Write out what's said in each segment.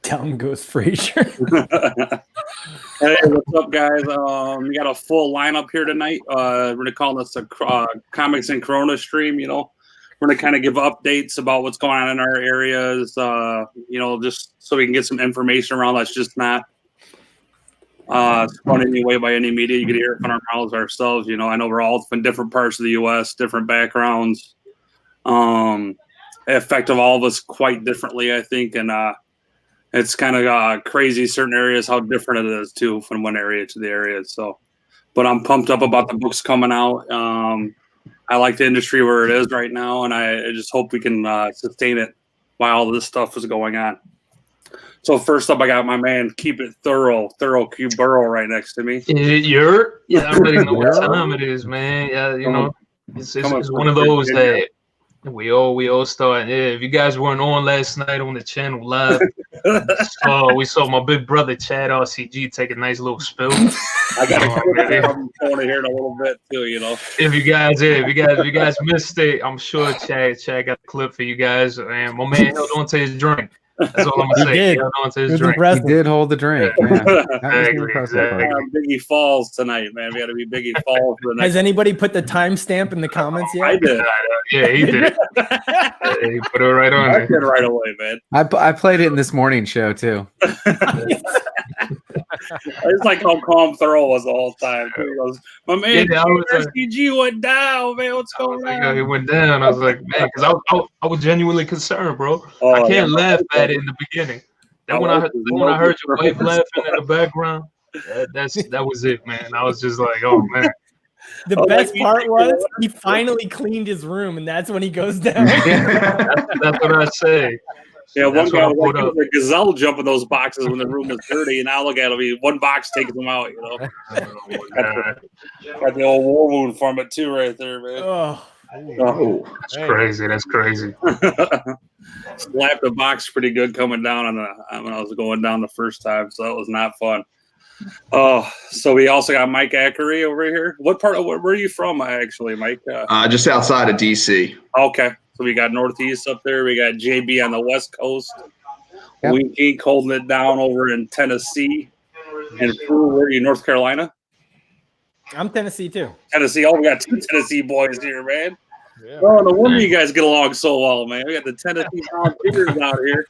Down goes Frazier. Hey, what's up, guys? We got a full lineup here tonight. We're gonna call this a Comics and Corona stream. You know, we're gonna kind of give updates about what's going on in our areas. You know, just so we can get some information around that's just not spun any way by any media. You can hear it from our mouths ourselves. You know, I know we're all from different parts of the U.S., different backgrounds. It affected all of us quite differently, I think, and it's kind of crazy certain areas how different it is too from one area to the area. So, but I'm pumped up about the books coming out. I like the industry where it is right now, and I just hope we can sustain it while all this stuff is going on. So first up, I got my man, Keep It Thorough Q Burrow right next to me. Yeah, I already know what time it is, man. Yeah, you know, it's one of those that we all start. Yeah, if you guys weren't on last night on the channel live, we saw my big brother Chad RCG take a nice little spill. I got to phone here in a little bit too, you know. If you guys missed it, I'm sure Chad got a clip for you guys, and my man held on to his drink. That's all I'm gonna say. He held on to his drink. He did hold the drink. Yeah. Exactly. Biggie Falls tonight, man. We got to be Biggie Falls for the next. Has anybody put the timestamp in the comments yet? I did. Yeah, he did. He put it right on. I did right away, man. I played it in this morning show too. It's like how calm Thorough was the whole time. He goes, my man, SDG went down, man. What's going on? He went down. I was like, man, because I was genuinely concerned, bro. I can't laugh at it in the beginning. Then when I heard your wife laughing in the background, that was it, man. I was just like, oh man. The best part was he finally cleaned his room, and that's when he goes down. That's what I say. Yeah, one guy was like a gazelle jumping those boxes when the room is dirty, and now look at him. One box takes him out, you know. Got the old war wound from it too, right there, man. That's crazy. That's crazy. Slapped the box pretty good coming down when I was going down the first time, so that was not fun. Oh, so we also got Mike Ackery over here. What part of where are you from, actually, Mike? Just outside of DC. Okay. So we got Northeast up there. We got JB on the West Coast. Yep. Wink Inc. holding it down over in Tennessee. And Drew, where are you, North Carolina? I'm Tennessee, too. Tennessee. Oh, we got two Tennessee boys here, man. Yeah. Oh, no wonder you guys get along so well, man. We got the Tennessee Volunteers out here.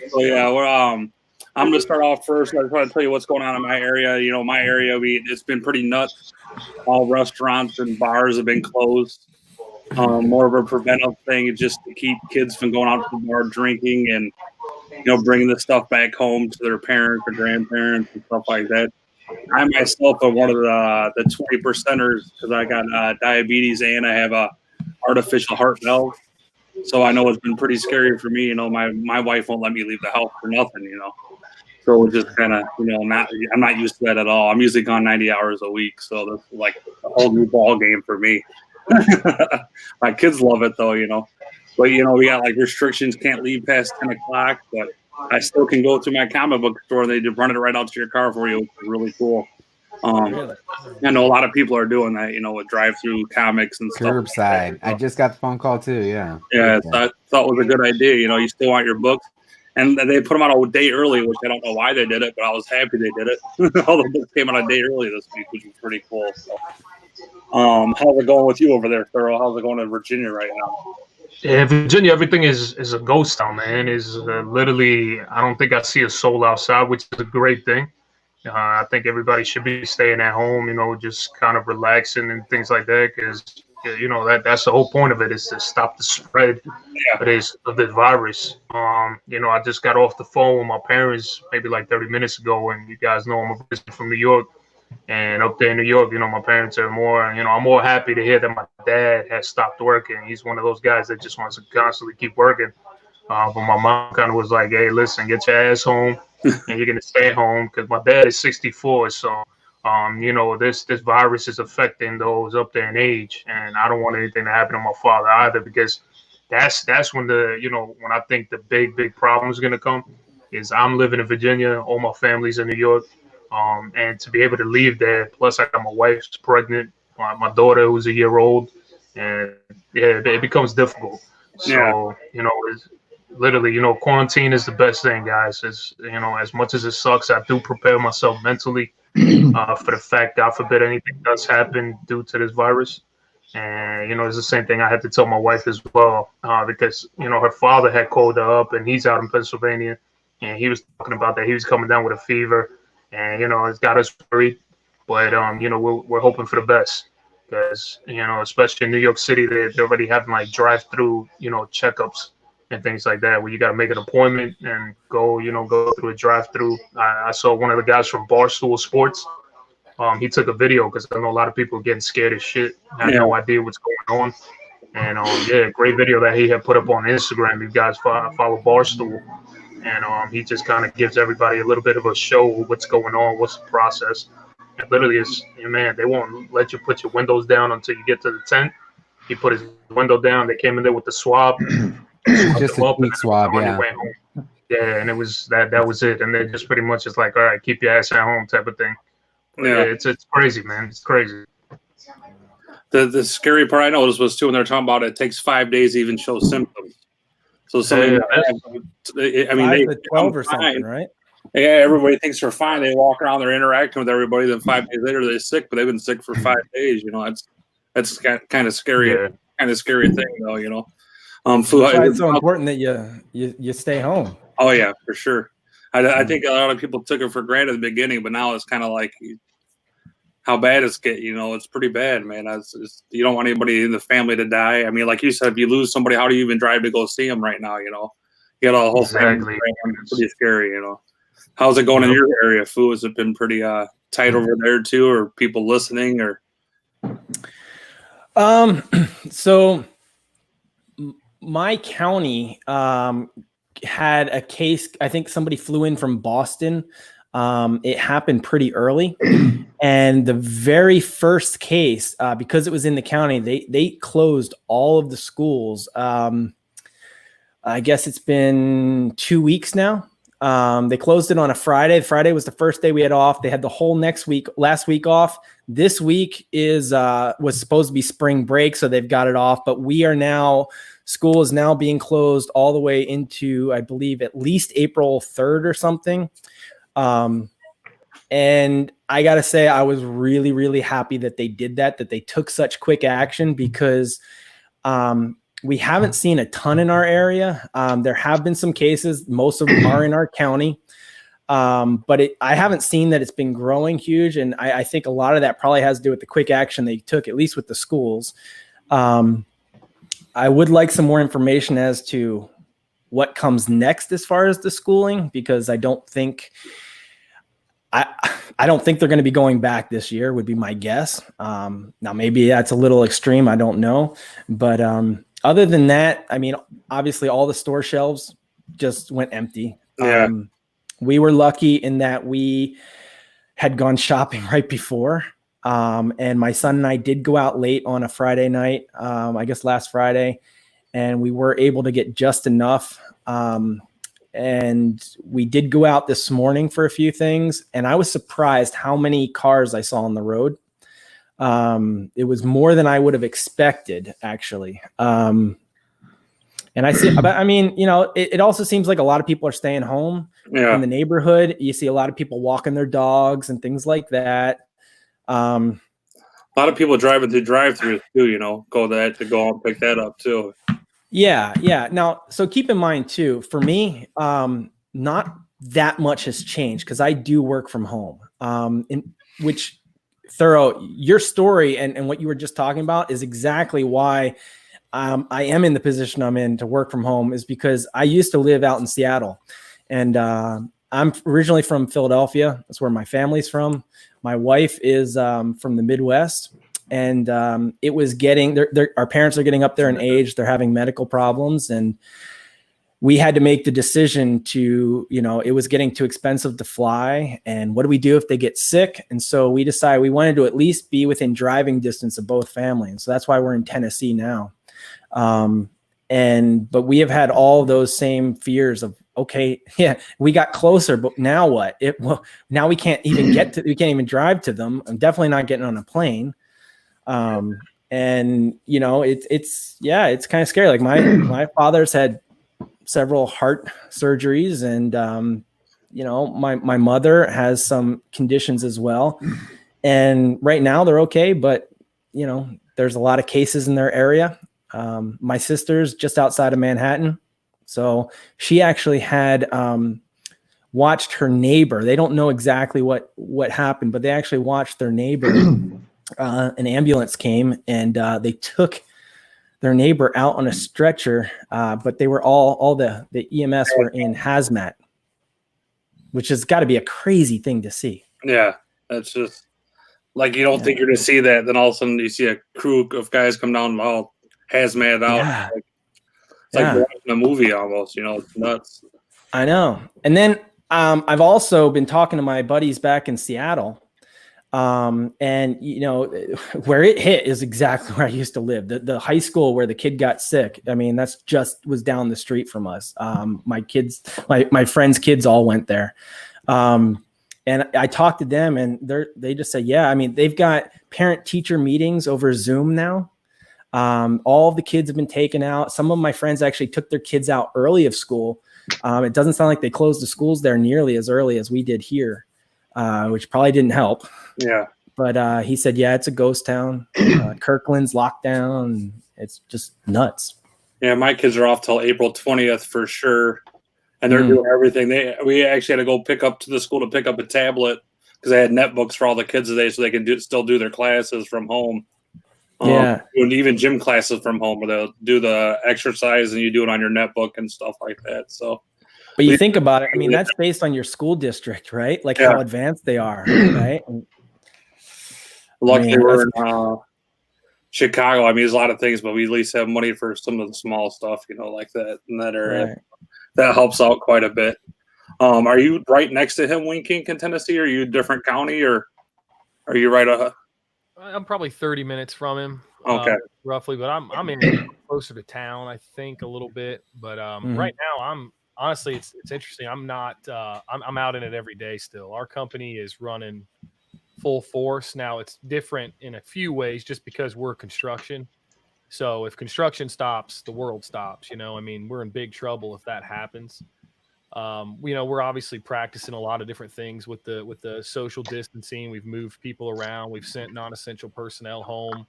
So, yeah, we're I'm going to start off first. I just want to tell you what's going on in my area. You know, my area, it's been pretty nuts. All restaurants and bars have been closed. More of a preventive thing is just to keep kids from going out to the bar drinking and, you know, bringing the stuff back home to their parents or grandparents and stuff like that. I myself am one of the 20%ers because I got diabetes and I have a artificial heart valve. So I know it's been pretty scary for me. You know, my wife won't let me leave the house for nothing, you know. So it's just kind of, you know, I'm not used to that at all. I'm usually gone 90 hours a week. So that's like a whole new ball game for me. My kids love it though, you know. But, you know, we got like restrictions, can't leave past 10 o'clock. But I still can go to my comic book store and they just run it right out to your car for you, which is really cool. I know a lot of people are doing that, you know, with drive-through comics and stuff. Curbside. I just got the phone call too, yeah. Yeah, so I thought it was a good idea. You know, you still want your books. And they put them out a day early, which I don't know why they did it, but I was happy they did it. All the books came out a day early this week, which was pretty cool. So, how's it going with you over there, Thorough? How's it going in Virginia right now? Yeah, Virginia, everything is a ghost town, man. Is literally, I don't think I see a soul outside, which is a great thing. I think everybody should be staying at home, you know, just kind of relaxing and things like that, because you know that's the whole point of it, is to stop the spread of the virus. You know, I just got off the phone with my parents maybe like 30 minutes ago, and you guys know I'm from New York, and up there in New York, you know, my parents are more, you know, I'm more happy to hear that my dad has stopped working. He's one of those guys that just wants to constantly keep working. But my mom kind of was like, hey, listen, get your ass home and you're going to stay home, because my dad is 64. So, you know, this virus is affecting those up there in age. And I don't want anything to happen to my father either, because that's when when I think the big problem is going to come is I'm living in Virginia. All my family's in New York. And to be able to leave there, plus I got my wife's pregnant, my daughter who's a year old. And yeah, it becomes difficult. So, you know, literally, quarantine is the best thing, guys. It's, as much as it sucks, I do prepare myself mentally for the fact, God forbid, anything does happen due to this virus. And, it's the same thing I had to tell my wife as well, because, her father had called her up and he's out in Pennsylvania. And he was talking about that he was coming down with a fever. And, it's got us worried. But, we're hoping for the best. Because, especially in New York City, they're already having like drive-through, checkups and things like that, where you got to make an appointment and go through a drive-through. I saw one of the guys from Barstool Sports. He took a video because I know a lot of people are getting scared as shit. I had no idea what's going on. And yeah, great video that he had put up on Instagram. You guys follow Barstool. And he just kind of gives everybody a little bit of a show of what's going on, what's the process. And literally, man, they won't let you put your windows down until you get to the tent. He put his window down. They came in there with the swab. Just a quick swab, yeah. Yeah, and it was that was it. And then just pretty much it's like, all right, keep your ass at home type of thing. Yeah, it's crazy, man. It's crazy. The scary part I noticed was too when they're talking about it takes 5 days to even show symptoms. So somebody, I mean, 5 they to 12 or something, right? Yeah, everybody thinks they're fine. They walk around, they're interacting with everybody. Then 5 days later, they're sick, but they've been sick for 5 days. That's kind of scary. Yeah. Kind of scary thing, though. That's why it's so important that you stay home. Oh yeah, for sure. I think a lot of people took it for granted at the beginning, but now it's kind of like how bad it's getting. It's pretty bad, man. You don't want anybody in the family to die. I mean, like you said, if you lose somebody, how do you even drive to go see them right now? You got a whole family. It's pretty scary. How's it going in your area, Fu? Has it been pretty tight over there too, or people listening, or? So my county had a case. I think somebody flew in from Boston. It happened pretty early, and the very first case, because it was in the county, they closed all of the schools. I guess it's been 2 weeks now. They closed it on a Friday. Friday was the first day we had off. They had the whole last week off. This week was supposed to be spring break, so they've got it off. But school is now being closed all the way into, I believe, at least April 3rd or something. And I got to say, I was really, really happy that they did that they took such quick action, because we haven't seen a ton in our area. There have been some cases. Most of them are in our county. But I haven't seen that it's been growing huge. And I think a lot of that probably has to do with the quick action they took, at least with the schools. I would like some more information as to what comes next as far as the schooling, because I don't think they're going to be going back this year, would be my guess. Now maybe that's a little extreme. I don't know. But other than that, I mean, obviously all the store shelves just went empty. Yeah. We were lucky in that we had gone shopping right before. And my son and I did go out late on a Friday night, I guess last Friday, and we were able to get just enough. And we did go out this morning for a few things, and I was surprised how many cars I saw on the road. It was more than I would have expected, actually. And it also seems like a lot of people are staying home in the neighborhood. You see a lot of people walking their dogs and things like that. A lot of people driving through drive-throughs too, go and pick that up too. Yeah. Now, so keep in mind too, for me, not that much has changed because I do work from home. Your story and what you were just talking about is exactly why I am in the position I'm in to work from home, is because I used to live out in Seattle, and I'm originally from Philadelphia. That's where my family's from. My wife is from the Midwest, and it was our parents are getting up there in age. They're having medical problems, and we had to make the decision to, it was getting too expensive to fly. And what do we do if they get sick? And so we decided we wanted to at least be within driving distance of both families. And so that's why we're in Tennessee now. But we have had all those same fears of, okay, yeah, we got closer, but now what? Now we can't even we can't even drive to them. I'm definitely not getting on a plane. It's kind of scary. Like my father's had several heart surgeries, and you know, my mother has some conditions as well. And right now they're okay, but you know, there's a lot of cases in their area. My sister's just outside of Manhattan, so she actually had watched her neighbor. They don't know exactly what happened, but they actually watched their neighbor. An ambulance came and they took their neighbor out on a stretcher, but they were all the EMS were in hazmat, which has got to be a crazy thing to see. Yeah, that's just like you don't think you're going to see that. Then all of a sudden you see a crew of guys come down all hazmat out. Yeah. It's like watching a movie almost, you know, it's nuts. I know. And then I've also been talking to my buddies back in Seattle. And you know, where it hit is exactly where I used to live. The high school where the kid got sick. I mean, that's just was down the street from us. My friends' kids all went there. And I talked to them and they just say, yeah, I mean, they've got parent teacher meetings over Zoom now. All of the kids have been taken out. Some of my friends actually took their kids out early of school. It doesn't sound like they closed the schools there nearly as early as we did here, which probably didn't help. Yeah. But he said, yeah, it's a ghost town. Kirkland's locked down. It's just nuts. Yeah, my kids are off till April 20th for sure. And they're doing everything. We actually had to go pick up a tablet because I had netbooks for all the kids today so they can still do their classes from home. And even gym classes from home where they'll do the exercise and you do it on your netbook and stuff like that. So, but you think about it, I mean, that's based on your school district, right? Like how advanced they are, right? Luckily, we're in Chicago. I mean, there's a lot of things, but we at least have money for some of the small stuff, you know, like that in that area. Right. That helps out quite a bit. Are you right next to him, Winking, in Tennessee? Or are you a different county, or are you right? I'm probably 30 minutes from him, okay, roughly. But I'm in closer to town, I think, a little bit. But right now, I'm honestly, it's interesting. I'm not. I'm out in it every day still. Our company is running full force now. It's different in a few ways, just because we're construction. So if construction stops, the world stops. You know, I mean, we're in big trouble if that happens. You know, we're obviously practicing a lot of different things with the social distancing. We've moved people around. We've sent non-essential personnel home.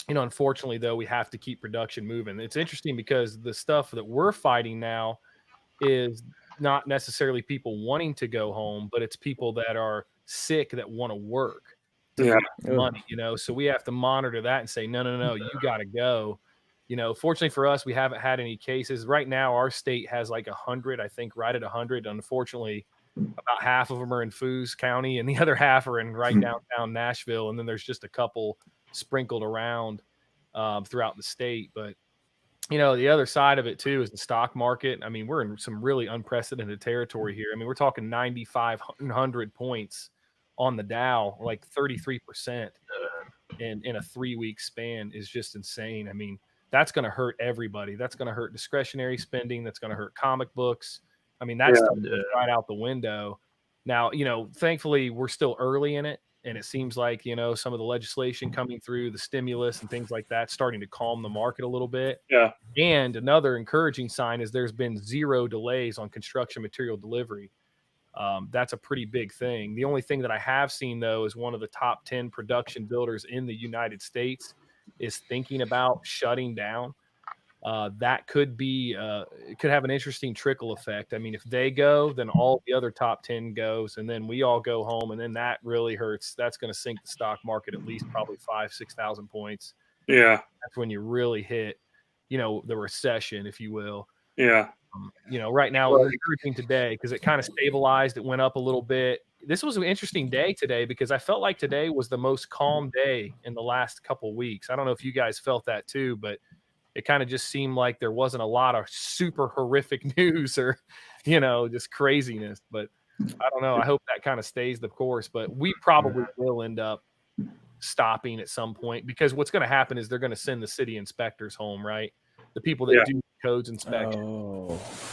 You know, unfortunately, though, we have to keep production moving. It's interesting because the stuff that we're fighting now is not necessarily people wanting to go home, but it's people that are sick that want to work. Money, you know, so we have to monitor that and say, no, you got to go. You know, fortunately for us, we haven't had any cases right now. Our state has like 100, I think, right at 100. Unfortunately, about half of them are in Foos County and the other half are in right downtown Nashville. And then there's just a couple sprinkled around throughout the state. But, you know, the other side of it, too, is the stock market. I mean, we're in some really unprecedented territory here. I mean, we're talking 9,500 points on the Dow, like 33% in a 3-week span is just insane. I mean, that's going to hurt everybody. That's going to hurt discretionary spending. That's going to hurt comic books. I mean, that's right out the window. Now, you know, thankfully, we're still early in it. And it seems like, you know, some of the legislation coming through, the stimulus and things like that, starting to calm the market a little bit. Yeah. And another encouraging sign is there's been 0 delays on construction material delivery. That's a pretty big thing. The only thing that I have seen, though, is one of the top 10 production builders in the United States is thinking about shutting down. That could be it could have an interesting trickle effect. I mean, if they go, then all the other top 10 goes, and then we all go home, and then that really hurts. That's going to sink the stock market at least probably 5,000-6,000 points. Yeah, that's when you really hit, you know, the recession, if you will. Yeah. You know, right now we're encouraging today because it kind of stabilized. It went up a little bit. This was an interesting day today because I felt like today was the most calm day in the last couple weeks. I don't know if you guys felt that too, but it kind of just seemed like there wasn't a lot of super horrific news or, you know, just craziness. But I don't know. I hope that kind of stays the course. But we probably will end up stopping at some point because what's going to happen is they're going to send the city inspectors home, right? The people that do codes inspection.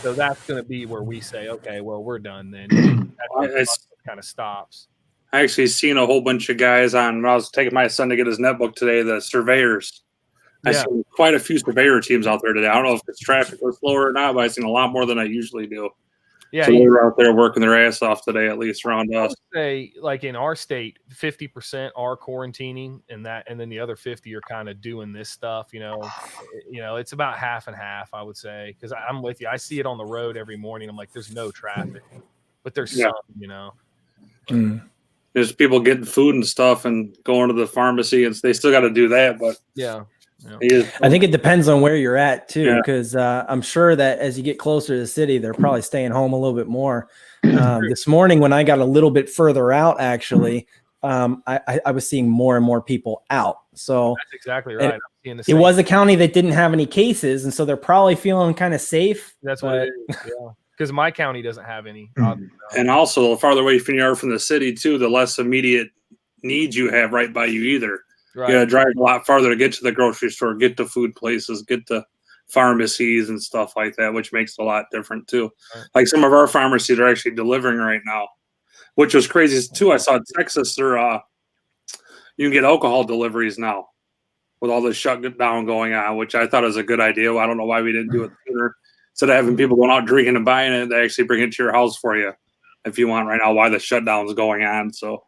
So that's going to be where we say, okay, well, we're done then. That kind of stops. I actually seen a whole bunch of guys on when I was taking my son to get his netbook today, the surveyors. I seen quite a few surveyor teams out there today. I don't know if it's traffic was slower or not, but I've seen a lot more than I usually do. Yeah, so they were out there working their ass off today, at least around us. Say, like in our state, 50% are quarantining, and then the other 50 are kind of doing this stuff. It's about half and half, I would say, because I'm with you. I see it on the road every morning. I'm like, there's no traffic, but there's some. There's people getting food and stuff and going to the pharmacy, and they still got to do that. But yeah. I think it depends on where you're at too, because I'm sure that as you get closer to the city, they're probably staying home a little bit more. This morning, when I got a little bit further out, actually, I was seeing more and more people out. So that's exactly right. It was a county that didn't have any cases, and so they're probably feeling kind of safe. That's what it is. Yeah. Because my county doesn't have any. And also, the farther away you are from the city, too, the less immediate needs you have right by you either. Right. You got to drive a lot farther to get to the grocery store, get to food places, get to pharmacies and stuff like that, which makes it a lot different, too. Right. Like some of our pharmacies are actually delivering right now, which was crazy, too. I saw in Texas, you can get alcohol deliveries now with all this shutdown going on, which I thought was a good idea. I don't know why we didn't do it sooner. Instead of having people going out drinking and buying it, they actually bring it to your house for you if you want right now while the shutdown is going on. So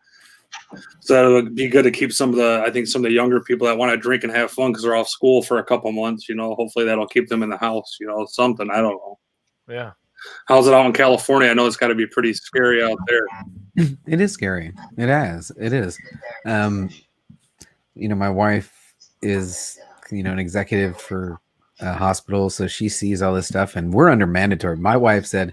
it would be good to keep some of the younger people that want to drink and have fun because they're off school for a couple months, hopefully that'll keep them in the house, something. I don't know. Yeah. How's it out in California? I know it's got to be pretty scary out there. It is scary. It is. My wife is, an executive for hospital, so she sees all this stuff, and we're under mandatory. My wife said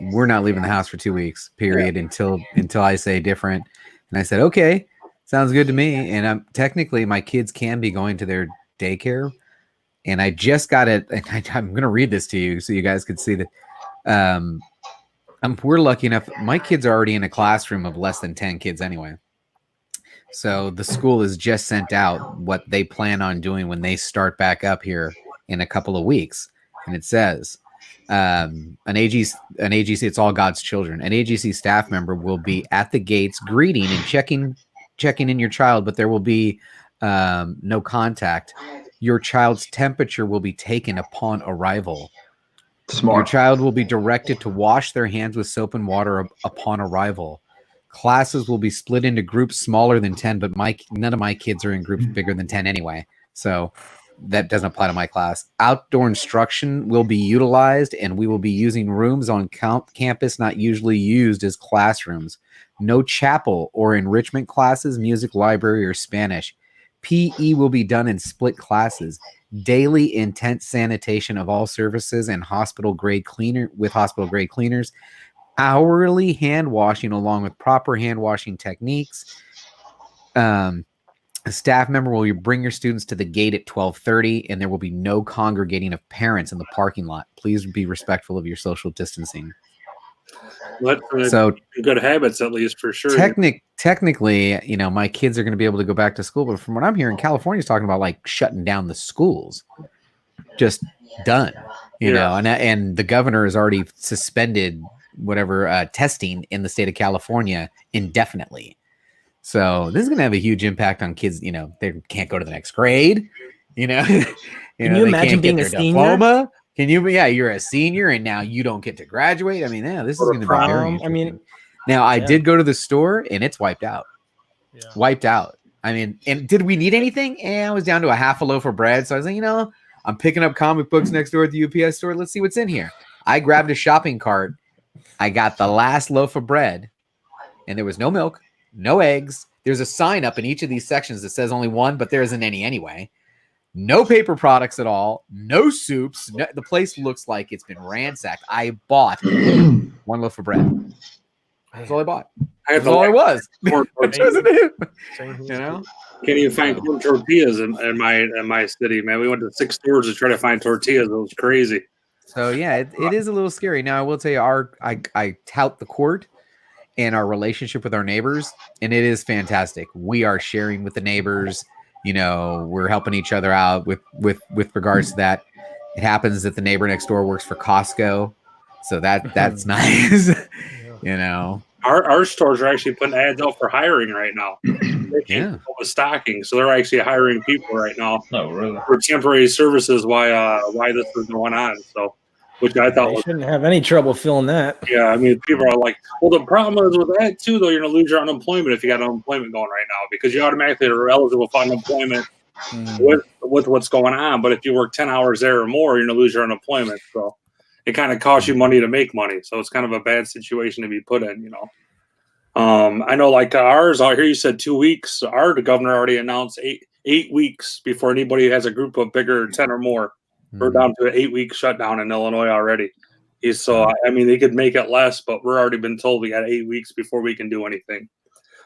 we're not leaving the house for 2 weeks, period, until I say different. And I said, okay, sounds good to me. And I'm technically my kids can be going to their daycare, and I just got it. And I'm going to read this to you so you guys could see that. We're lucky enough. My kids are already in a classroom of less than 10 kids anyway. So the school has just sent out what they plan on doing when they start back up here in a couple of weeks. And it says an AGC, it's all God's children. An AGC staff member will be at the gates greeting and checking in your child, but there will be no contact. Your child's temperature will be taken upon arrival. Smart. Your child will be directed to wash their hands with soap and water upon arrival. Classes will be split into groups smaller than 10, but none of my kids are in groups bigger than 10 anyway. So that doesn't apply to my class. Outdoor instruction will be utilized, and we will be using rooms on campus not usually used as classrooms. No chapel or enrichment classes, music, library, or Spanish. PE will be done in split classes. Daily intense sanitation of all surfaces and hospital-grade cleaners. Hourly hand washing along with proper hand washing techniques. A staff member will bring your students to the gate at 12:30, and there will be no congregating of parents in the parking lot. Please be respectful of your social distancing. So good habits, at least, for sure. Technically, my kids are going to be able to go back to school, but from what I'm hearing, California's talking about like shutting down the schools, just done. You know, and the governor has already suspended whatever testing in the state of California indefinitely. So this is going to have a huge impact on kids. They can't go to the next grade. Can you imagine being a senior? Diploma. Can you? Yeah, you're a senior, and now you don't get to graduate. I mean, this is going to be very interesting. Now, I did go to the store, and it's wiped out. Yeah. Wiped out. I mean, and did we need anything? I was down to a half a loaf of bread, so I was like, I'm picking up comic books next door at the UPS store. Let's see what's in here. I grabbed a shopping cart. I got the last loaf of bread, and there was no milk, no eggs. There's a sign up in each of these sections that says only one, but there isn't any anyway. No paper products at all. No soups. The place looks like it's been ransacked. I bought one loaf of bread. That's all I bought. That's all it was. Which wasn't it. Can't even find tortillas in my city, man. We went to 6 stores to try to find tortillas. It was crazy. So yeah, it is a little scary. Now I will tell you, I tout the court and our relationship with our neighbors, and it is fantastic. We are sharing with the neighbors. We're helping each other out with regards to that. It happens that the neighbor next door works for Costco, so that's nice. Our stores are actually putting ads out for hiring right now. they Yeah. can't go with stocking, so they're actually hiring people right now No, really. for temporary services. Why this was going on? So, which I thought They was, shouldn't have any trouble filling that. yeah. I mean, people are like, well, the problem is with that too, though. You're gonna lose your unemployment if you got unemployment going right now because you automatically are eligible for unemployment with what's going on. But if you work 10 hours there or more, you're gonna lose your unemployment. So it kind of costs you money to make money. So it's kind of a bad situation to be put in, you know. I know like ours out here, you said 2 weeks. The governor already announced eight weeks before anybody has a group of bigger 10 or more. We're down to an 8-week shutdown in Illinois already. I mean, they could make it less, but we're already been told we got 8 weeks before we can do anything,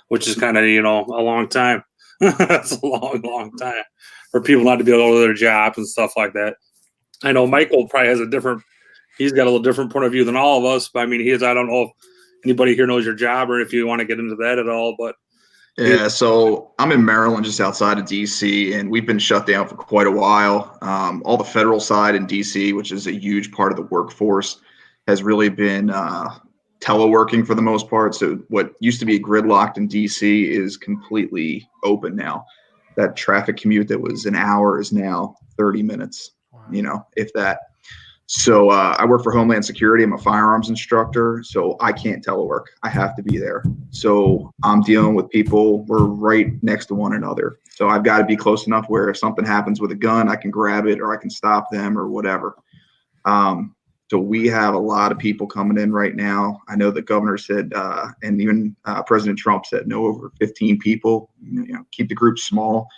which is kind of, you know, a long time. That's a long, long time for people not to be able to go to their jobs and stuff like that. I know Michael probably has he's got a little different point of view than all of us, but I mean, I don't know if anybody here knows your job or if you want to get into that at all, but. Yeah, so I'm in Maryland, just outside of DC, and we've been shut down for quite a while. All the federal side in DC, which is a huge part of the workforce, has really been teleworking for the most part. So what used to be gridlocked in DC is completely open now. That traffic commute that was an hour is now 30 minutes, you know, if that. So I work for Homeland Security. I'm a firearms instructor, so I can't telework. I have to be there. So I'm dealing with people. We're right next to one another. So I've got to be close enough where if something happens with a gun, I can grab it or I can stop them or whatever. So we have a lot of people coming in right now. I know the governor said, and even President Trump said, no over 15 people, you know, keep the group small.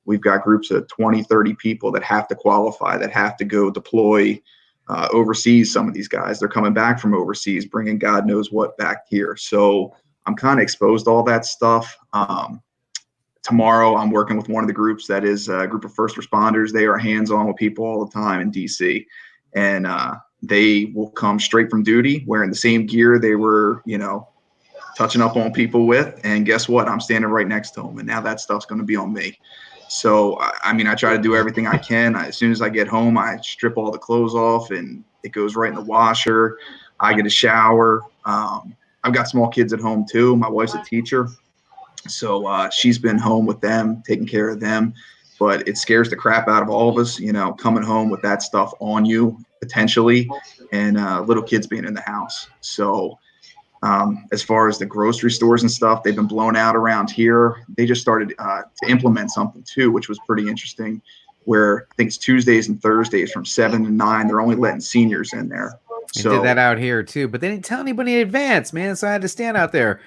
We've got groups of 20, 30 people that have to qualify, that have to go deploy overseas. Some of these guys, they're coming back from overseas, bringing God knows what back here. So I'm kind of exposed to all that stuff. Tomorrow, I'm working with one of the groups that is a group of first responders. They are hands-on with people all the time in DC, and they will come straight from duty wearing the same gear they were, you know, touching up on people with. And guess what? I'm standing right next to them, and now that stuff's going to be on me. So, I mean, I try to do everything I can. As soon as I get home, I strip all the clothes off and it goes right in the washer. I get a shower. I've got small kids at home too. My wife's a teacher. So she's been home with them, taking care of them. But it scares the crap out of all of us, you know, coming home with that stuff on you potentially, and little kids being in the house. So as far as the grocery stores and stuff, they've been blown out around here. They just started to implement something too, which was pretty interesting, where I think it's Tuesdays and Thursdays from 7 to 9. They're only letting seniors in there. They did that out here too, but they didn't tell anybody in advance, man. So I had to stand out there.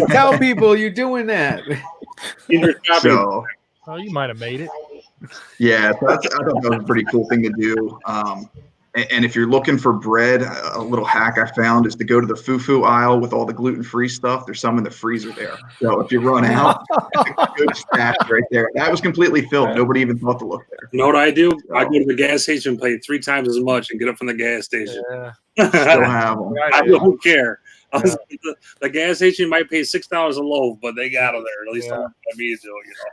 Tell people you're doing that. So, Oh, you might have made it. yeah, so I thought that was a pretty cool thing to do. And if you're looking for bread, a little hack I found is to go to the fufu aisle with all the gluten-free stuff. There's some in the freezer there. So if you run out, good stash right there. That was completely filled. Nobody even thought to look there. You know what I do? I go to the gas station, pay 3 times as much, and get it from the gas station. Yeah. Still have them. I don't care. The gas station might pay $6 a loaf, but they got them there. At least I want me to do, you know.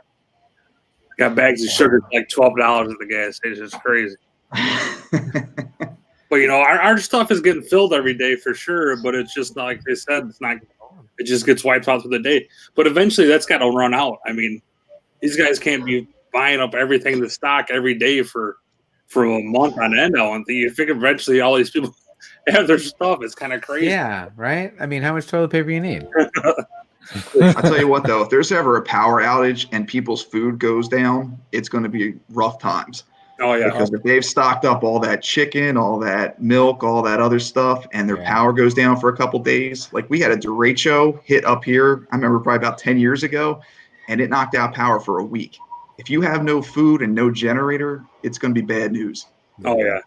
Got bags of sugar for like $12 at the gas station. It's crazy. But you know, our stuff is getting filled every day for sure. But it's just not, like they said, it's not. It just gets wiped out through the day. But eventually, that's got to run out. I mean, these guys can't be buying up everything in the stock every day for a month on end. And you figure eventually all these people have their stuff. It's kind of crazy. Yeah, right. I mean, how much toilet paper you need? I tell you what, though, if there's ever a power outage and people's food goes down, it's going to be rough times. Oh yeah. Because if they've stocked up all that chicken, all that milk, all that other stuff, and their power goes down for a couple days, like we had a derecho hit up here, I remember probably about 10 years ago, and it knocked out power for a week. If you have no food and no generator, it's going to be bad news. Oh yeah.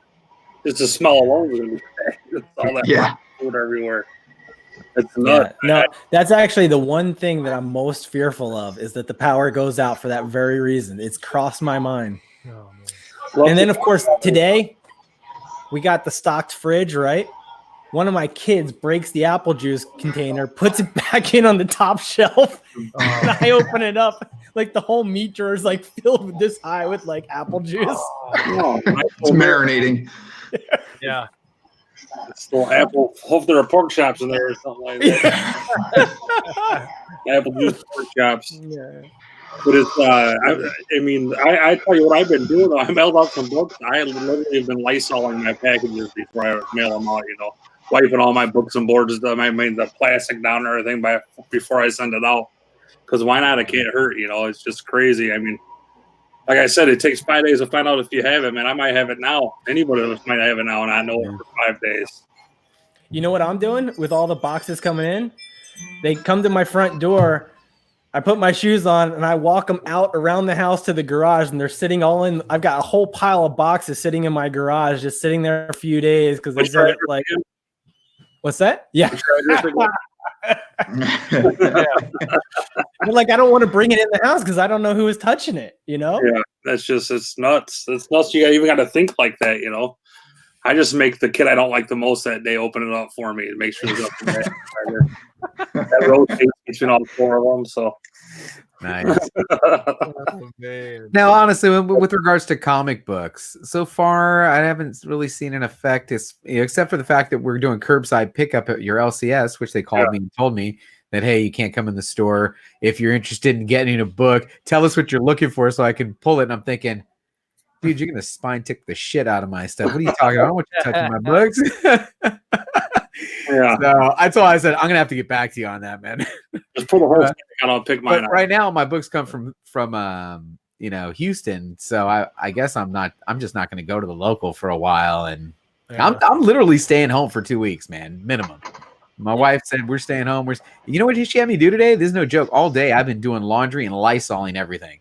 Just the smell alone is going to be bad. All that food everywhere. It's nuts. No, that's actually the one thing that I'm most fearful of, is that the power goes out for that very reason. It's crossed my mind. Oh, And then, of course, today we got the stocked fridge, right? One of my kids breaks the apple juice container, puts it back in on the top shelf, and I open it up. Like the whole meat drawer is like filled with this high with like apple juice. It's marinating. Yeah. Still Apple. Hope there are pork chops in there or something like that. Apple juice pork chops. Yeah. But it's, I mean, I tell you what I've been doing. Though. I mailed out some books. I literally have been Lysoling my packages before I mail them out. You know, wiping all my books and boards, I mean, the plastic down and everything before I send it out. Because why not? It can't hurt. You know, it's just crazy. I mean, like I said, it takes 5 days to find out if you have it, man. I might have it now. Anybody else might have it now, and I know it for 5 days. You know what I'm doing with all the boxes coming in? They come to my front door. I put my shoes on and I walk them out around the house to the garage, and they're sitting all in. I've got a whole pile of boxes sitting in my garage, just sitting there a few days because they said, like, what's that? Yeah. Like, I don't want to bring it in the house because I don't know who is touching it, you know? Yeah, it's nuts. It's nuts. You even got to think like that, you know? I just make the kid I don't like the most that day open it up for me and make sure there's nothing there. That rotates between all 4 of them, so. Nice. Oh, man. Now, honestly, with regards to comic books, so far I haven't really seen an effect, except for the fact that we're doing curbside pickup at your LCS, which they called me and told me that, hey, you can't come in the store. If you're interested in getting a book, tell us what you're looking for so I can pull it. And I'm thinking, dude, you're going to spine tick the shit out of my stuff. What are you talking about? I don't want you touching my books. Yeah. So I said, I'm going to have to get back to you on that, man. Just pull the whole thing and I'll pick mine But out. right now, my books come from Houston. So I guess I'm just not going to go to the local for a while. And I'm literally staying home for 2 weeks, man, minimum. My wife said we're staying home. You know what she had me do today? This is no joke. All day I've been doing laundry and Lysoling everything.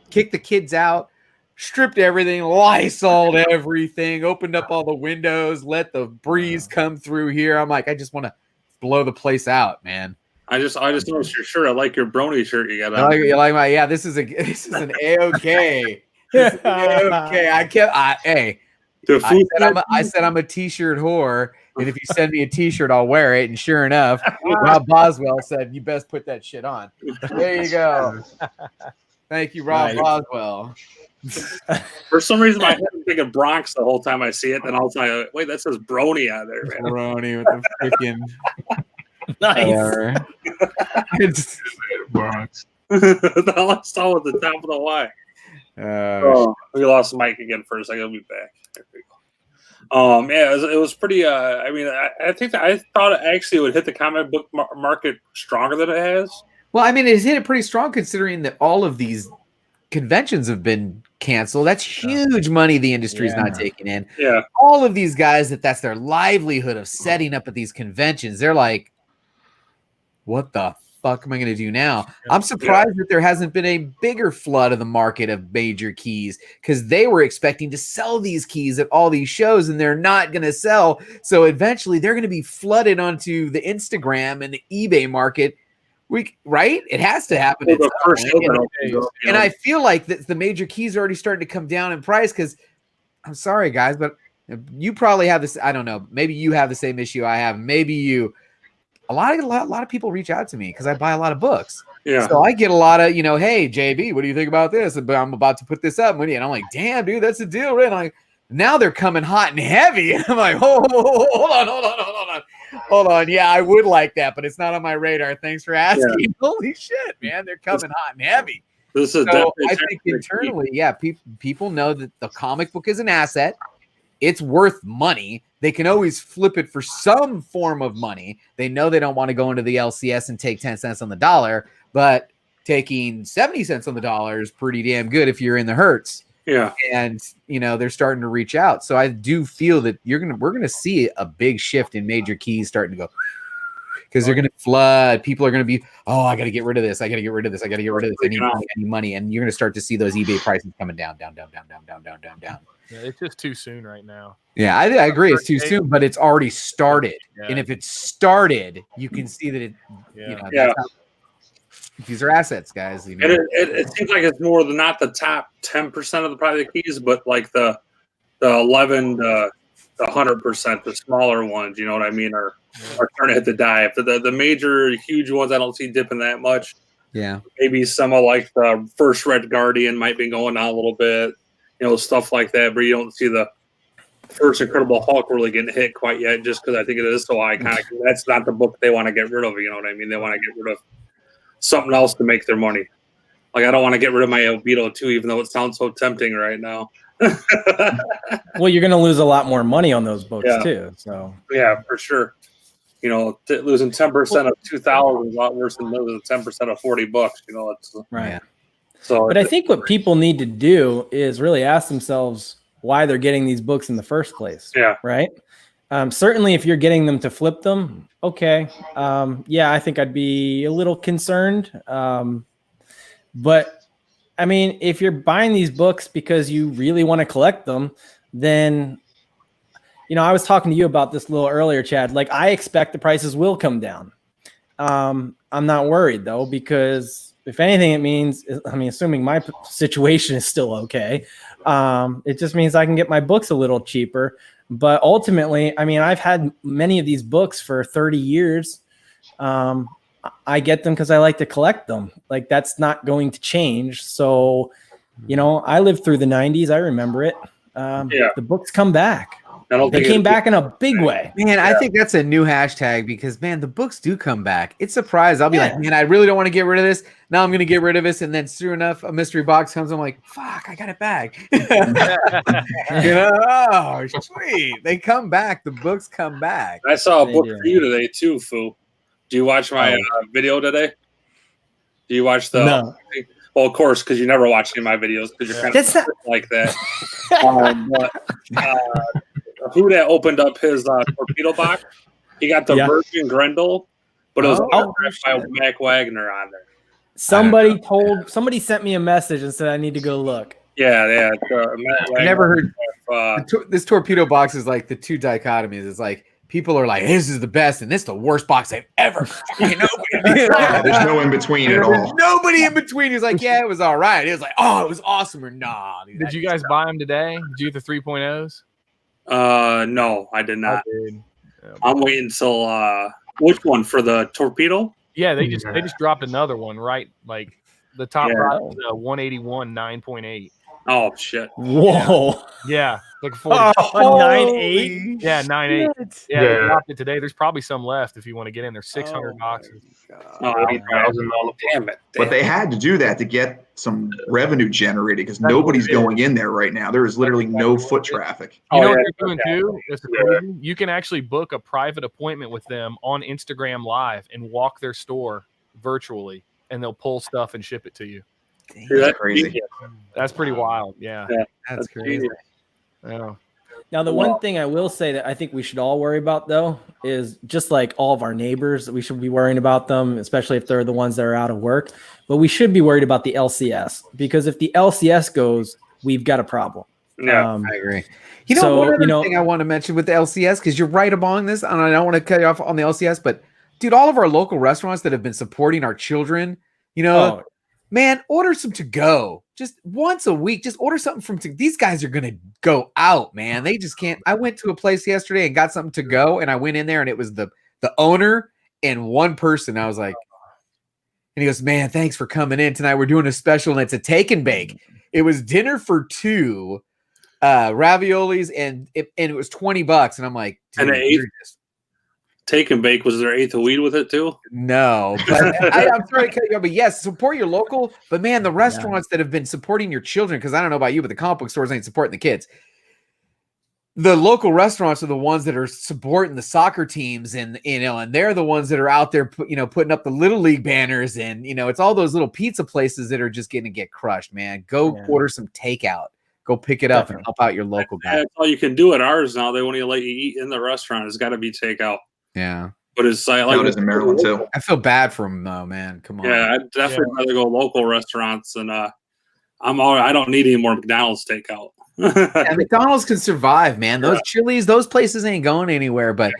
Kicked the kids out, stripped everything, Lysoled everything, opened up all the windows, let the breeze come through here. I'm like, I just want to blow the place out, man. I just noticed your shirt. I like your brony shirt you got on. You like my, yeah, this is an A-OK. Okay. I said I'm a t-shirt whore, and if you send me a t-shirt, I'll wear it. And sure enough, Rob Boswell said, you best put that shit on. There you go. Thank you, Rob Boswell. For some reason, my head is thinking Bronx the whole time I see it. Then I'll say, wait, that says Brony out there, man. Brony with the freaking Nice. It's Bronx. The last time at the top of the Y. We lost Mike again for a second. He'll be back. There we go. Yeah, it was pretty. I mean, I think that I thought it actually would hit the comic book market stronger than it has. well, I mean, it's hit it pretty strong considering that all of these conventions have been canceled. That's huge money the industry's not taking in. Yeah, All of these guys that's their livelihood of setting up at these conventions, they're like, what the fuck am I going to do now? I'm surprised that there hasn't been a bigger flood of the market of major keys, because they were expecting to sell these keys at all these shows and they're not going to sell. So eventually they're going to be flooded onto the Instagram and the eBay market. Right? It has to happen. Well, the first and I feel like the major keys are already starting to come down in price, because I'm sorry, guys, but you probably have this. I don't know. Maybe you have the same issue I have. Maybe you. A lot of people reach out to me because I buy a lot of books. Yeah. So I get a lot of, hey, JB, what do you think about this? But I'm about to put this up. And I'm like, damn, dude, that's a deal, right? And I'm like, now they're coming hot and heavy. And I'm like, hold on. Yeah, I would like that, but it's not on my radar. Thanks for asking. Yeah. Holy shit, man, they're coming hot and heavy. This is so I think internally, people know that the comic book is an asset. It's worth money. They can always flip it for some form of money. They know they don't want to go into the LCS and take 10 cents on the dollar, but taking 70 cents on the dollar is pretty damn good if you're in the hertz. Yeah. And, they're starting to reach out. So I do feel that we're going to see a big shift in major keys starting to go, because they're going to flood. People are going to be, I got to get rid of this. I need money. And you're going to start to see those eBay prices coming down. Yeah, it's just too soon right now. Yeah, I agree. It's too soon, but it's already started. Yeah. And if it's started, you can see that these are assets, guys. It seems like it's more than not the top 10% of the private keys, but like the 11 to the 100%, the smaller ones, you know what I mean, are starting to hit the dive. The major, huge ones, I don't see dipping that much. Yeah, maybe some of like the first Red Guardian might be going down a little bit. Stuff like that, but you don't see the first Incredible Hulk really getting hit quite yet, just because I think it is so iconic. That's not the book they want to get rid of. You know what I mean? They want to get rid of something else to make their money. Like, I don't want to get rid of my Obito 2, even though it sounds so tempting right now. Well, you're going to lose a lot more money on those books too. So yeah, for sure. You know, losing 10% of 2,000 is a lot worse than losing 10% of $40. You know, it's right. Yeah. So. But I think what people need to do is really ask themselves why they're getting these books in the first place. Yeah. Right. Certainly, if you're getting them to flip them, okay. Yeah, I think I'd be a little concerned. But I mean, if you're buying these books because you really want to collect them, then, you know, I was talking to you about this a little earlier, Chad. Like, I expect the prices will come down. I'm not worried though, because if anything, it means, I mean, assuming my situation is still okay, it just means I can get my books a little cheaper. But ultimately, I mean, I've had many of these books for 30 years. I get them because I like to collect them. Like, that's not going to change. So, you know, I lived through the 90s. I remember it. The books come back. They came back in a big way. Man, I think that's a new hashtag because, man, the books do come back. It's surprised. I'll be like, man, I really don't want to get rid of this. Now I'm going to get rid of this. And then sure enough, a mystery box comes. I'm like, fuck, I got it back. You know? Oh, sweet. They come back. The books come back. I saw a book for you today too, Fu. Do you watch my video today? Do you watch the? No. Well, of course, because you never watch any of my videos because you're kind of like that. Who that opened up his torpedo box? He got the Virgin Grendel, but it was autographed by Mac Wagner on there. Somebody sent me a message and said I need to go look. Yeah. I never heard. This torpedo box is like the two dichotomies. It's like, people are like, this is the best, and this is the worst box they've ever fucking opened. There's no in between at all. There's nobody in between. He's like, yeah, it was all right. It was like, oh, it was awesome, or nah. Dude, did you guys buy them today? Did you get the 3.0s? No, I did not. I'm waiting until which one for the torpedo? Yeah, they just dropped another one, right? Like the top price is 181 9.8. Oh shit! Whoa! Yeah, like 9.8. Yeah, 9.8. Yeah, they dropped it today. There's probably some left if you want to get in. There's 600 boxes. Damn it! But they had to do that to get some revenue generated because nobody's going in there right now. There is literally no foot traffic. You know what they're doing too? You can actually book a private appointment with them on Instagram Live and walk their store virtually, and they'll pull stuff and ship it to you. Dude, that's crazy. That's pretty wild. Yeah. That's crazy. Yeah. Now, the one thing I will say that I think we should all worry about, though, is just like all of our neighbors, we should be worrying about them, especially if they're the ones that are out of work. But we should be worried about the LCS, because if the LCS goes, we've got a problem. Yeah, I agree. You know, one other thing I want to mention with the LCS, because you're right along this, and I don't want to cut you off on the LCS, but dude, all of our local restaurants that have been supporting our children, you know, man, order some to go. Just once a week, just order something from these guys are gonna go out, man. They just can't. I went to a place yesterday and got something to go, and I went in there and it was the owner and one person. I was like, and he goes, man, thanks for coming in tonight. We're doing a special and it's a take and bake. It was dinner for two, raviolis, and it was $20. And I'm like, dude, and take and bake, was there eighth of weed with it too? No, but I'm sorry to cut you off, but yes, support your local. But man, the restaurants that have been supporting your children, because I don't know about you, but the comic book stores ain't supporting the kids. The local restaurants are the ones that are supporting the soccer teams, and and they're the ones that are out there, putting up the little league banners, and it's all those little pizza places that are just going to get crushed. Man, go order some takeout. Go pick it up and help out your local guy. That's all you can do at ours now. They won't even let you eat in the restaurant. It's got to be takeout. Yeah, but it's like it is in Maryland too. I feel bad for them though, man. Come on. Yeah, I'd definitely rather go local restaurants, and I don't need any more McDonald's takeout. Yeah, McDonald's can survive, man. Those Chili's, those places ain't going anywhere. But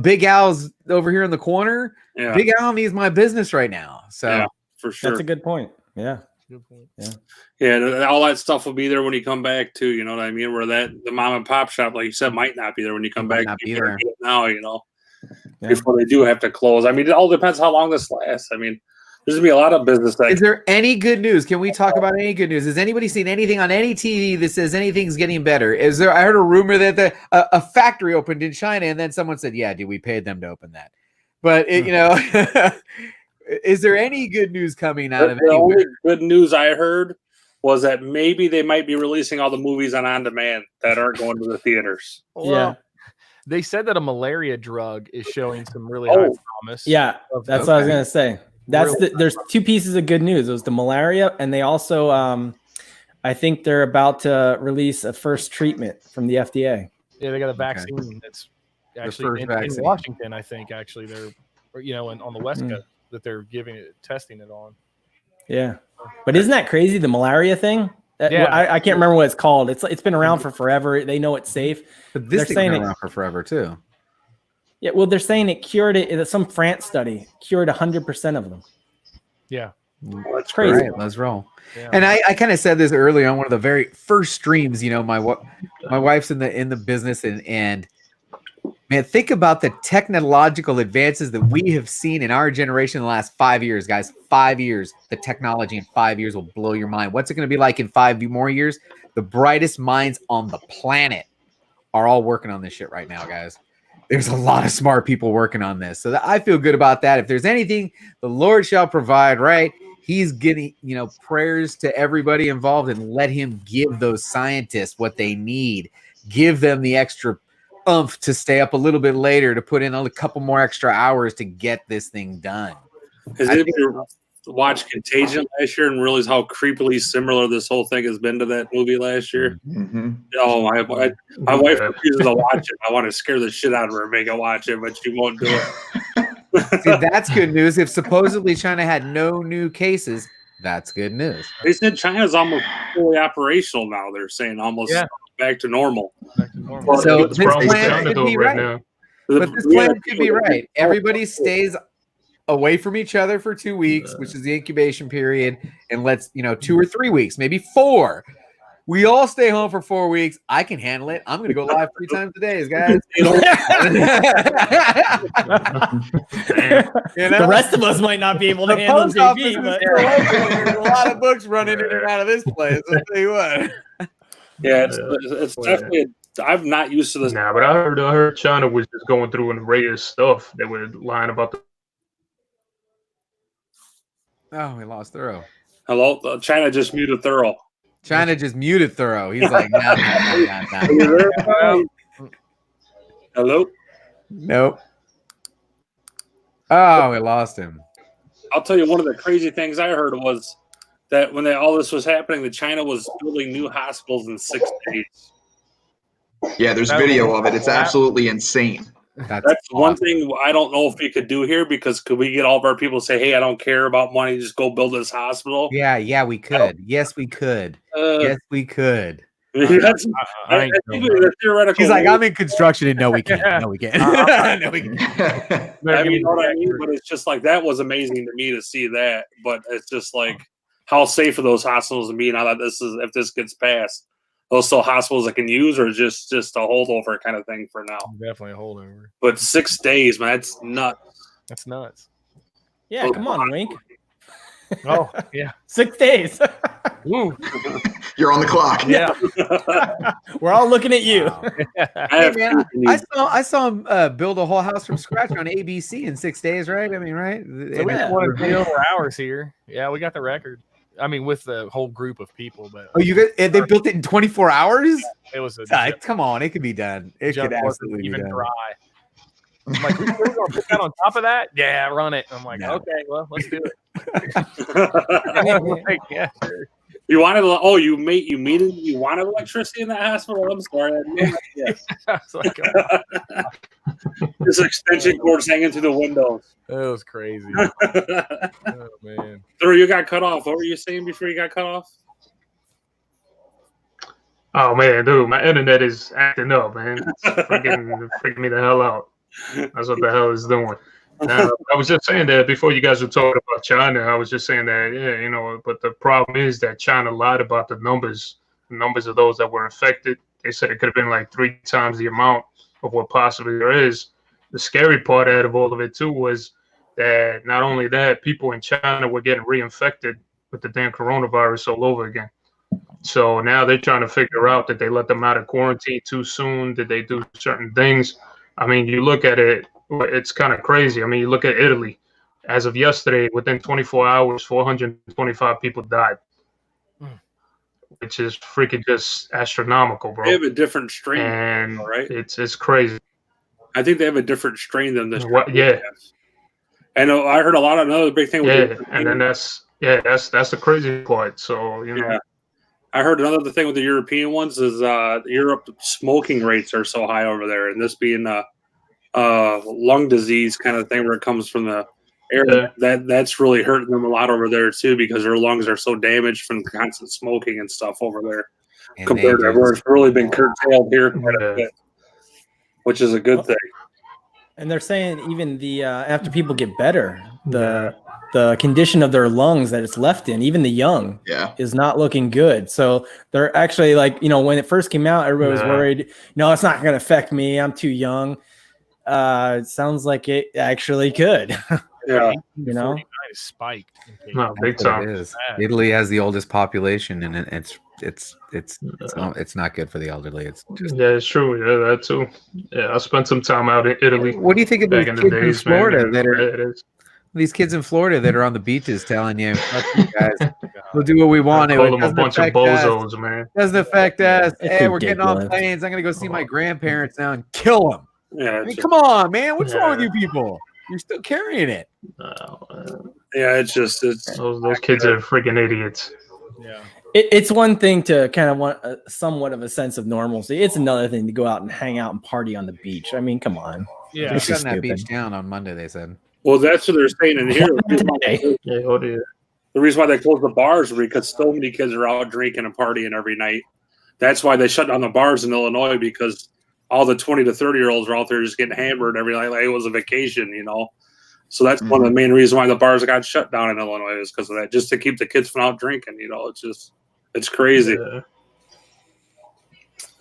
Big Al's over here in the corner. Yeah. Big Al needs my business right now. So for sure, that's a good point. Yeah. Good point. Yeah, all that stuff will be there when you come back too. You know what I mean? Where the mom and pop shop, like you said, might not be there when you come back. Not be there now, before they do have to close. I mean, it all depends how long this lasts. I mean, There's gonna be a lot of business. Is there any good news? Can we talk about any good news? Has anybody seen anything on any TV that says anything's getting better? Is there? I heard a rumor that a factory opened in China, and then someone said, "Yeah, dude, we paid them to open that." But you know, is there any good news coming out of The only anywhere? good news I heard was that maybe they might be releasing all the movies on demand that aren't going to the theaters. Yeah. They said that a malaria drug is showing some really high promise. Yeah, that's what I was gonna say. There's two pieces of good news. It was the malaria, and they also, I think they're about to release a first treatment from the FDA. Yeah, they got a vaccine that's actually in Washington. I think actually they're, on the West Coast that they're testing it on. Yeah, but isn't that crazy? The malaria thing. Yeah, I can't remember what it's called. It's been around for forever. They know it's safe. But this thing's been around for forever too. Yeah, well, they're saying it cured it. Some France study cured 100% of them. Yeah, that's crazy. All right, let's roll. Yeah. And I kind of said this earlier on one of the very first streams. You know, my wife's in the business, and man, think about the technological advances that we have seen in our generation in the last 5 years, guys. 5 years, the technology in 5 years will blow your mind. What's it going to be like in 5 more years? The brightest minds on the planet are all working on this shit right now, guys. There's a lot of smart people working on this. So I feel good about that. If there's anything the Lord shall provide, right? He's getting, prayers to everybody involved, and let him give those scientists what they need. Give them the extra oomph to stay up a little bit later, to put in a couple more extra hours to get this thing done. Because if you watched Contagion last year and realize how creepily similar this whole thing has been to that movie last year. Mm-hmm. Oh, my wife refuses to watch it. I want to scare the shit out of her and make her watch it, but she won't do it. See, that's good news. If supposedly China had no new cases, that's good news. They said China's almost fully operational now. They're saying almost back to normal. So this plan could be right. But this plan could be right. Everybody stays away from each other for 2 weeks, which is the incubation period, and let's 2 or 3 weeks, maybe 4. We all stay home for 4 weeks. I can handle it. I'm going to go live 3 times a day, guys. The rest of us might not be able to handle JP, but there's a lot of books running in and out of this place. I'll tell you what. Yeah, it's definitely. I'm not used to this. Nah, but I heard China was just going through an array of stuff. They were lying about the. Oh, we lost Thorough. Hello, China just muted Thorough. China just muted Thorough. He's like, no. Hello? Nope. Oh, we lost him. I'll tell you, one of the crazy things I heard was that when all this was happening, that China was building new hospitals in 6 days. Yeah, there's video of it. It's absolutely insane. That's one thing I don't know if we could do here, because could we get all of our people to say, hey, I don't care about money, just go build this hospital? Yeah, we could. Yes, we could. Yes, we could. I think the theoretical. He's like, I'm in construction, and no, we can't. No, we can't. No, we can't. I mean, you know what I mean? But it's just like, that was amazing to me to see that. But it's just like, how safe are those hospitals to be now that if this gets passed? Those still hospitals that can use, or just a holdover kind of thing for now? Definitely a holdover. But 6 days, man, that's nuts. That's nuts. Yeah, come on, Wink. Oh, yeah. 6 days. Ooh. You're on the clock. Yeah. We're all looking at you. Hey, man, I saw him build a whole house from scratch on ABC in 6 days, right? I mean, right? So we just want to play over hours here. Yeah, we got the record. I mean, with the whole group of people, but they built it in 24 hours. It was come on, it could be done. It could absolutely be done. Dry. I'm like, we're going to put that on top of that? Yeah, run it. I'm like, okay, well, let's do it. Like, yeah, sure. You wanted? You wanted electricity in that hospital? I'm sorry. I was like, this extension cords hanging through the windows. That was crazy. Oh man. Thor, you got cut off. What were you saying before you got cut off? Oh man, dude, my internet is acting up, man. It's freaking me the hell out. That's what the hell it's doing. I was just saying that before you guys were talking about China. I was just saying that, but the problem is that China lied about the numbers of those that were infected. They said it could have been like 3 times the amount of what possibly there is. The scary part out of all of it too was that not only that, people in China were getting reinfected with the damn coronavirus all over again. So now they're trying to figure out that they let them out of quarantine too soon. Did they do certain things? I mean, you look at it, it's kind of crazy. I mean, you look at Italy. As of yesterday, within 24 hours, 425 people died, which is freaking just astronomical, bro. They have a different strain, And right? it's crazy. I think they have a different strain than this. Yeah. And I heard a lot of another big thing. Yeah, and then that's the crazy part. So Yeah. I heard another thing with the European ones is Europe smoking rates are so high over there, and this being a lung disease kind of thing where it comes from the air, that's really hurting them a lot over there too, because their lungs are so damaged from constant smoking and stuff over there, And compared to where it's really been curtailed here quite a bit, which is a good thing. And they're saying even the after people get better, the condition of their lungs that it's left in, even the young, is not looking good. So they're actually like, when it first came out, everybody was worried, no, it's not going to affect me, I'm too young. It sounds like it actually could. Yeah. 49 is spiked. No, big time. It is. Italy has the oldest population, and it's not good for the elderly. It's just it's true. Yeah, that too. Yeah, I spent some time out in Italy. What do you think of these back in kids the in days, Florida man? that are It is. these kids in Florida that are on the beaches telling you, "Fuck you guys, we'll do what we want." Call It them a doesn't bunch of affect us. bozos, man. Doesn't affect us. It's Hey, we're getting on ridiculous. planes. I'm gonna go see my grandparents now and kill them. Yeah, I mean, come on, man. What's wrong with Yeah. you people? You're still carrying it. yeah, it's Those kids are freaking idiots. Yeah. It's one thing to kind of want somewhat of a sense of normalcy. It's another thing to go out and hang out and party on the beach. I mean, come on. Yeah. They're This is shutting that beach stupid. down on Monday. They said. well, that's what they're saying in here. Today. Yeah, what is The reason why they closed the bars is because so many kids are out drinking and partying every night. That's why they shut down the bars in Illinois, because all the 20 to 30-year-olds are out there just getting hammered every night like it was a vacation, So that's one of the main reasons why the bars got shut down in Illinois, is because of that, just to keep the kids from out drinking. It's crazy. Yeah.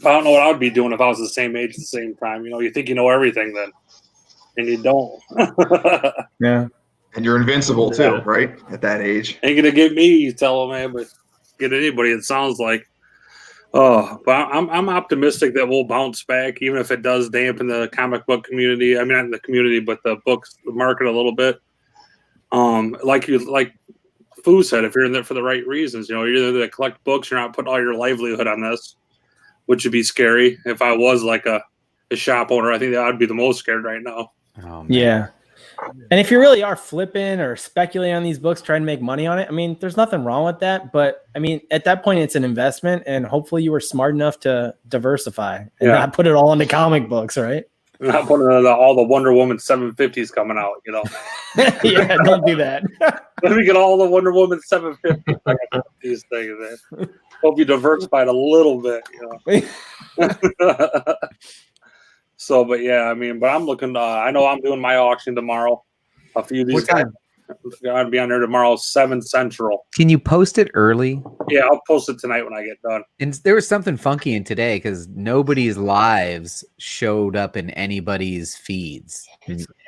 I don't know what I would be doing if I was the same age at the same time. You think you know everything then, and you don't. Yeah. And you're invincible too, right? At that age. Ain't gonna get me, you tell them, man, but get anybody. It sounds like. Oh, but I'm optimistic that we'll bounce back, even if it does dampen the comic book community. I mean, not the community, but the market a little bit. Like Fu said, if you're in there for the right reasons, you're either there to collect books, you're not putting all your livelihood on this, which would be scary. If I was like a shop owner, I think that I'd be the most scared right now. Oh, man. Yeah. And if you really are flipping or speculating on these books, trying to make money on it, I mean, there's nothing wrong with that. But I mean, at that point, it's an investment, and hopefully you were smart enough to diversify and not put it all into comic books, right? Not putting all the Wonder Woman 750s coming out, Yeah, don't do that. Let me get all the Wonder Woman 750s. These things, man. Hope you diversified a little bit, So, but yeah, I mean, but I'm looking. I know I'm doing my auction tomorrow. A few of these What time? I'll be on there tomorrow, 7 Central. Can you post it early? Yeah, I'll post it tonight when I get done. And there was something funky in today because nobody's lives showed up in anybody's feeds.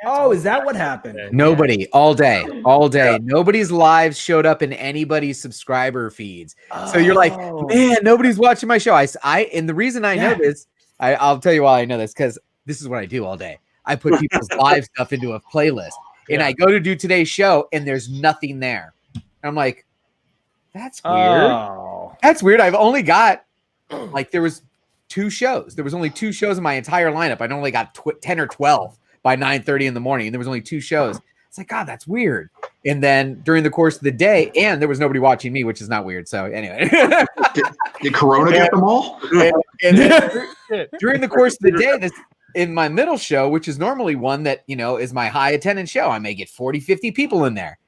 Oh, is that what happened? Nobody all day. Yeah. Nobody's lives showed up in anybody's subscriber feeds. So you're like, Oh. man, nobody's watching my show. And the reason I know this, I'll tell you why I know this, because this is what I do all day. I put people's live stuff into a playlist, and I go to do today's show, and there's nothing there. I'm like, that's weird. Oh. That's weird. I've only got there was 2 shows. There was only 2 shows in my entire lineup. I only got 10 or 12 by 9:30 in the morning, and there was only 2 shows. It's like, God, that's weird. And then during the course of the day, and there was nobody watching me, which is not weird. So anyway, Did Corona get them all? and then during the course of the day, this in my middle show, which is normally one that is my high attendance show, I may get 40, 50 people in there,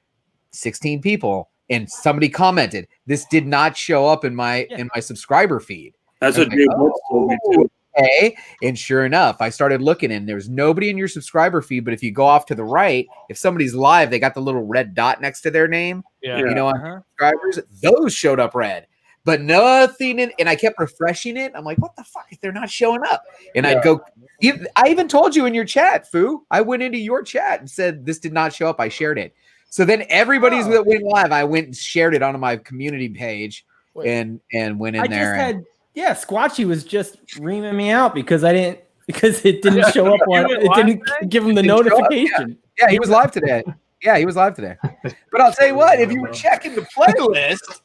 16 people. And somebody commented, this did not show up in my subscriber feed. That's what I'm Jay like, Brooks told me too. Okay. And sure enough, I started looking, and there's nobody in your subscriber feed. But if you go off to the right, if somebody's live, they got the little red dot next to their name. Yeah. On subscribers, those showed up red, but nothing in. And I kept refreshing it. I'm like, what the fuck? If they're not showing up, and I'd go I even told you in your chat, Foo. I went into your chat and said this did not show up. I shared it. So then everybody's that went live, I went and shared it onto my community page and went in there. Squatchy was just reaming me out because it didn't show up on it didn't give him the notification. Yeah, he was live today. But I'll tell you what, if you were checking the playlist,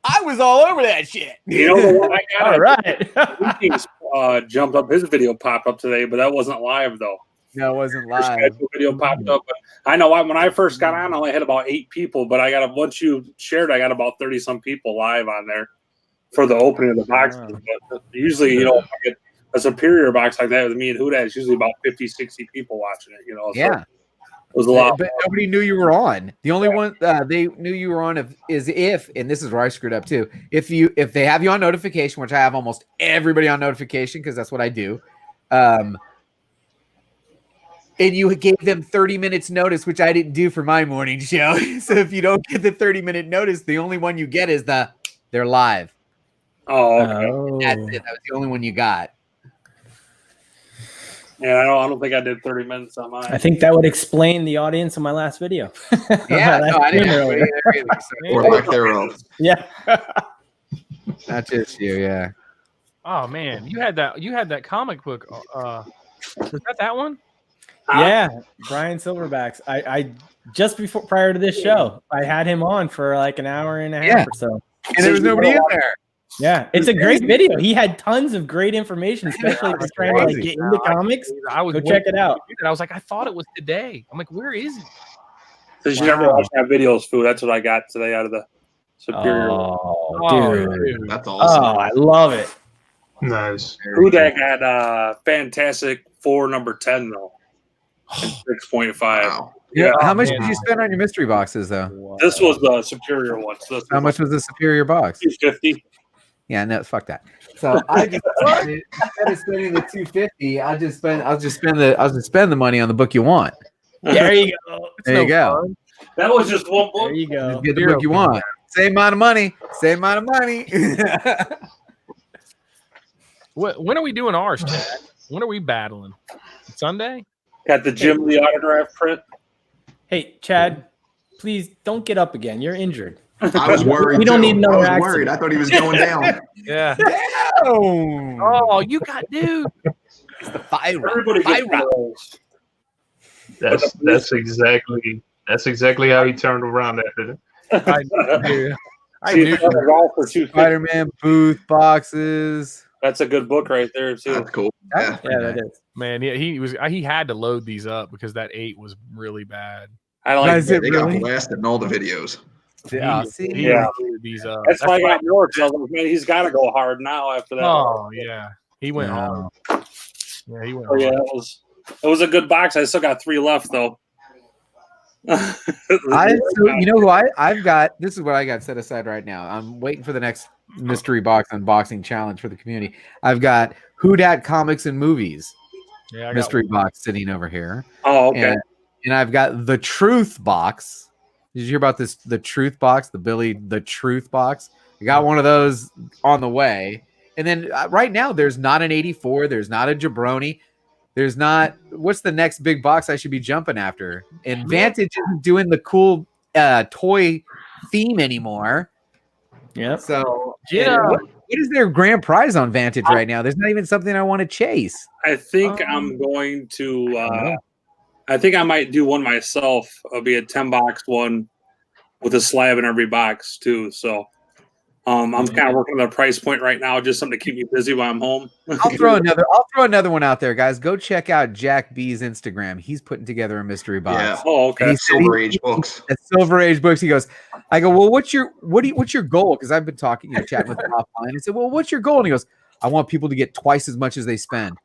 I was all over that shit. You know the one I got? All right. Jumped up. His video popped up today, but that wasn't live though. No, it wasn't First live. video popped up. But I know when I first got on, I only had about 8 people, but once you shared, I got about 30 some people live on there for the opening of the box. But usually, if I get a superior box like that with me and Huda, it's usually about 50, 60 people watching it. So it was a lot. But nobody knew you were on. The only one they knew you were on is if, and this is where I screwed up too. If they have you on notification, which I have almost everybody on notification because that's what I do. And you gave them 30 minutes notice, which I didn't do for my morning show. So if you don't get the 30-minute notice, the only one you get is they're live. Oh, okay. That's it. That was the only one you got. Yeah, I don't think I did 30 minutes on mine. I think that would explain the audience of my last video. Yeah, no, I didn't know it either. Or lack thereof. Yeah. Not just you, yeah. Oh man, you had that comic book. Was that one? Yeah, Brian Silverbacks. I just prior to this show, I had him on for like an hour and a half or so. And there was nobody in there. Yeah, it's a great video. He had tons of great information, especially if you're trying to get into comics. Go check it out. I was like, I thought it was today. I'm like, where is he? Because you never watched that videos, Foo. That's what I got today out of the Superior. Dude. That's awesome. Oh, I love it. Nice. Hudak had Fantastic 4 number 10 though. 6.5. Wow. Yeah. How much did you spend on your mystery boxes though? This was the Superior one. So How much was the superior box? $250. Yeah, no, fuck that. So I just instead of spending the $250, I'll just spend the money on the book you want. There you go. There you go. That was just one book. There you go. Just get the book you want. Same amount of money. Same amount of money. When are we doing ours, Chad? When are we battling? Sunday? Got the Jim Lee autograph print. Hey, Chad, please don't get up again. You're injured. I was worried. We don't need another I was accident. worried. I thought he was going down. Yeah. Oh, You got dude. Everybody gets those. That's exactly how he turned around after that. I knew. All for $250. Spider-Man booth boxes. That's a good book right there too. That's cool. Yeah. Yeah, that is. Man, yeah, he had to load these up because that 8 was really bad. I like Guys, that. They got blasted in all the videos. Yeah, see? He Yeah. loaded these up. That's why I got more. I was like, man, he's got to go hard now after that. Oh yeah, he went hard. Yeah, he went. Oh, yeah, hard. it was a good box. I still got 3 left though. You know who I've got? This is what I got set aside right now. I'm waiting for the next mystery box unboxing challenge for the community. I've got Hudat Comics and Movies Yeah, I got mystery box sitting over here. Oh, okay. And I've got the Truth box. Did you hear about this? The Truth box, the Truth box. I got one of those on the way. And then right now, there's not an 84. There's not a Jabroni. There's not. What's the next big box I should be jumping after? And Vantage isn't doing the cool toy theme anymore. Yep. So, Yeah. what is their grand prize on Vantage right now? There's not even something I want to chase. I think I'm going to. I think I might do one myself. It'll be a 10-box one with a slab in every box too. So I'm kind of working on the price point right now, just something to keep me busy while I'm home. I'll throw another one out there, guys. Go check out Jack B's Instagram. He's putting together a mystery box. Yeah. Oh, okay. He's Silver Age books. At Silver Age Books, he goes, I go, well, what's your goal? Because I've been talking, chatting with him offline. I said, well, what's your goal? And he goes, I want people to get twice as much as they spend.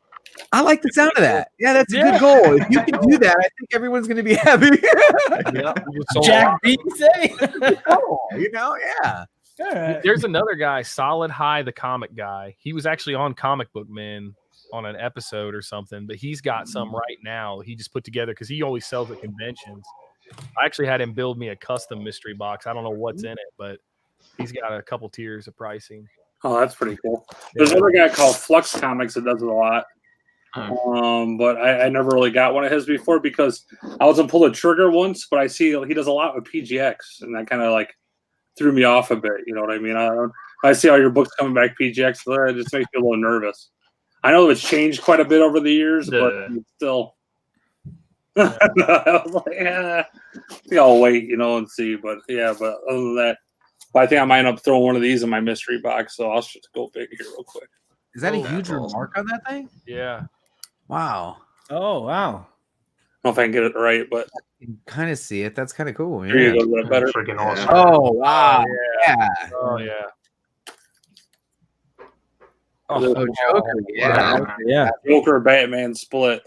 I like the sound of that. Yeah, that's a good goal. If you can do that, I think everyone's going to be happy. Jack B. Say. Yeah. There's another guy, Solid High, the comic guy. He was actually on Comic Book Man on an episode or something, but he's got some right now. He just put together because he always sells at conventions. I actually had him build me a custom mystery box. I don't know what's in it, but he's got a couple tiers of pricing. Oh, that's pretty cool. There's another guy called Flux Comics that does it a lot. But I never really got one of his before because I was gonna pull the trigger once, but I see he does a lot with PGX, and that kind of like threw me off a bit. You know what I mean? I see all your books coming back PGX, so it just makes me a little nervous. I know it's changed quite a bit over the years, but it's still. I was like, I think I'll wait, and see. But yeah, but other than that, I think I might end up throwing one of these in my mystery box. So I'll just go big here real quick. Is that a huge remark on that thing? Yeah. Wow. Oh, wow. I don't know if I can get it right, but You can kind of see it. That's kind of cool. there you go. Is that better? Freaking awesome. Oh, wow. Yeah. Oh yeah. Oh, Joker. Yeah. Yeah. Joker Batman split.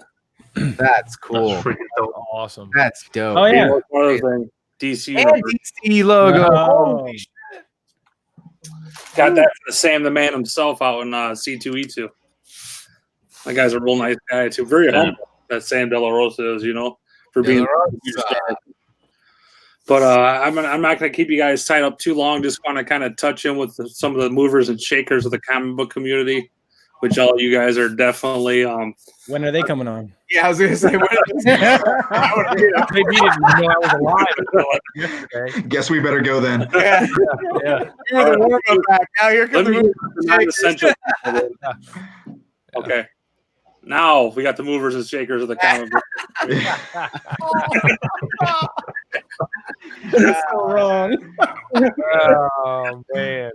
That's cool. That's freaking dope. Awesome. That's dope. Oh, yeah. One other thing, DC And DC logo. Oh. Holy shit. got that from Sam the Man himself out in C2E2. That guy's a real nice guy too. Very humble. That Sam De La Rosa is, for being. But I'm not going to keep you guys tied up too long. Just want to kind of touch in with some of the movers and shakers of the comic book community, which all you guys are definitely. When are they coming on? Yeah, I was gonna say. Maybe you didn't know I was alive until like yesterday. Guess we better go then. Yeah. Yeah. You're the warm-up back. Now here Let comes me the get the non-essential. Okay. Now we got the movers and shakers of the comic book. So wrong. Oh man.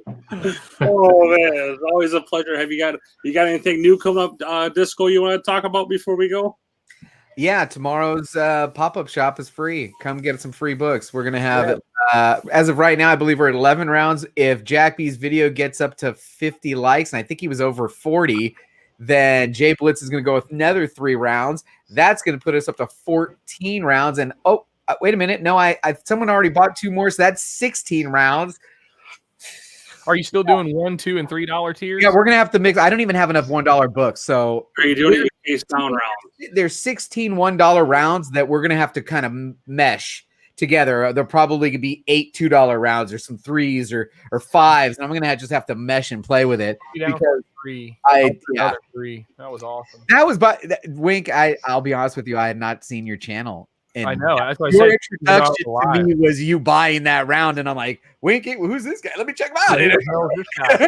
Oh man, it's always a pleasure. Have you got anything new coming up, Disco? You want to talk about before we go? Yeah, tomorrow's pop-up shop is free. Come get some free books. We're gonna have it. As of right now, I believe we're at 11 rounds. If Jack B's video gets up to 50 likes, and I think he was over 40, then Jay Blitz is gonna go with another 3 rounds. That's gonna put us up to 14 rounds. And wait a minute, no, I someone already bought 2 more, so that's 16 rounds. Are you still doing $1, $2, and $3 tiers? Yeah, we're gonna have to mix. I don't even have enough $1 books, so Are you doing it face down round? there's 16 $1 rounds that we're gonna have to kind of mesh together. There'll probably be 8 $2 rounds or some 3s or 5s, and I'm gonna just have to mesh and play with it. You down because for 3. yeah. Another 3. That was awesome. That was Wink. I'll be honest with you, I had not seen your channel. And I know. That's what I your said. introduction to me was you buying that round, and I'm like, Winky, who's this guy? Let me check him out. Who the hell is this guy?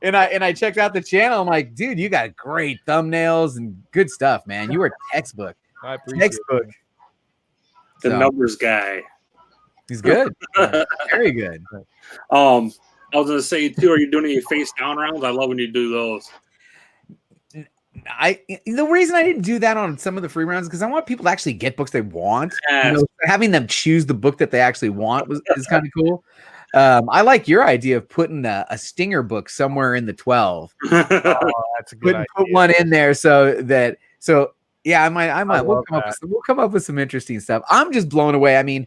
and I checked out the channel. I'm like, dude, you got great thumbnails and good stuff, man. You were textbook. I appreciate Textbook. it. The So, numbers guy. he's good. Very good. I was gonna say too. Are you doing any face down rounds? I love when you do those. The reason I didn't do that on some of the free rounds is because I want people to actually get books they want. Yes. Having them choose the book that they actually want is kind of cool. I like your idea of putting a stinger book somewhere in the 12. Oh, that's a good idea. Put one in there so yeah, I might we'll love come up with some interesting stuff. I'm just blown away. I mean,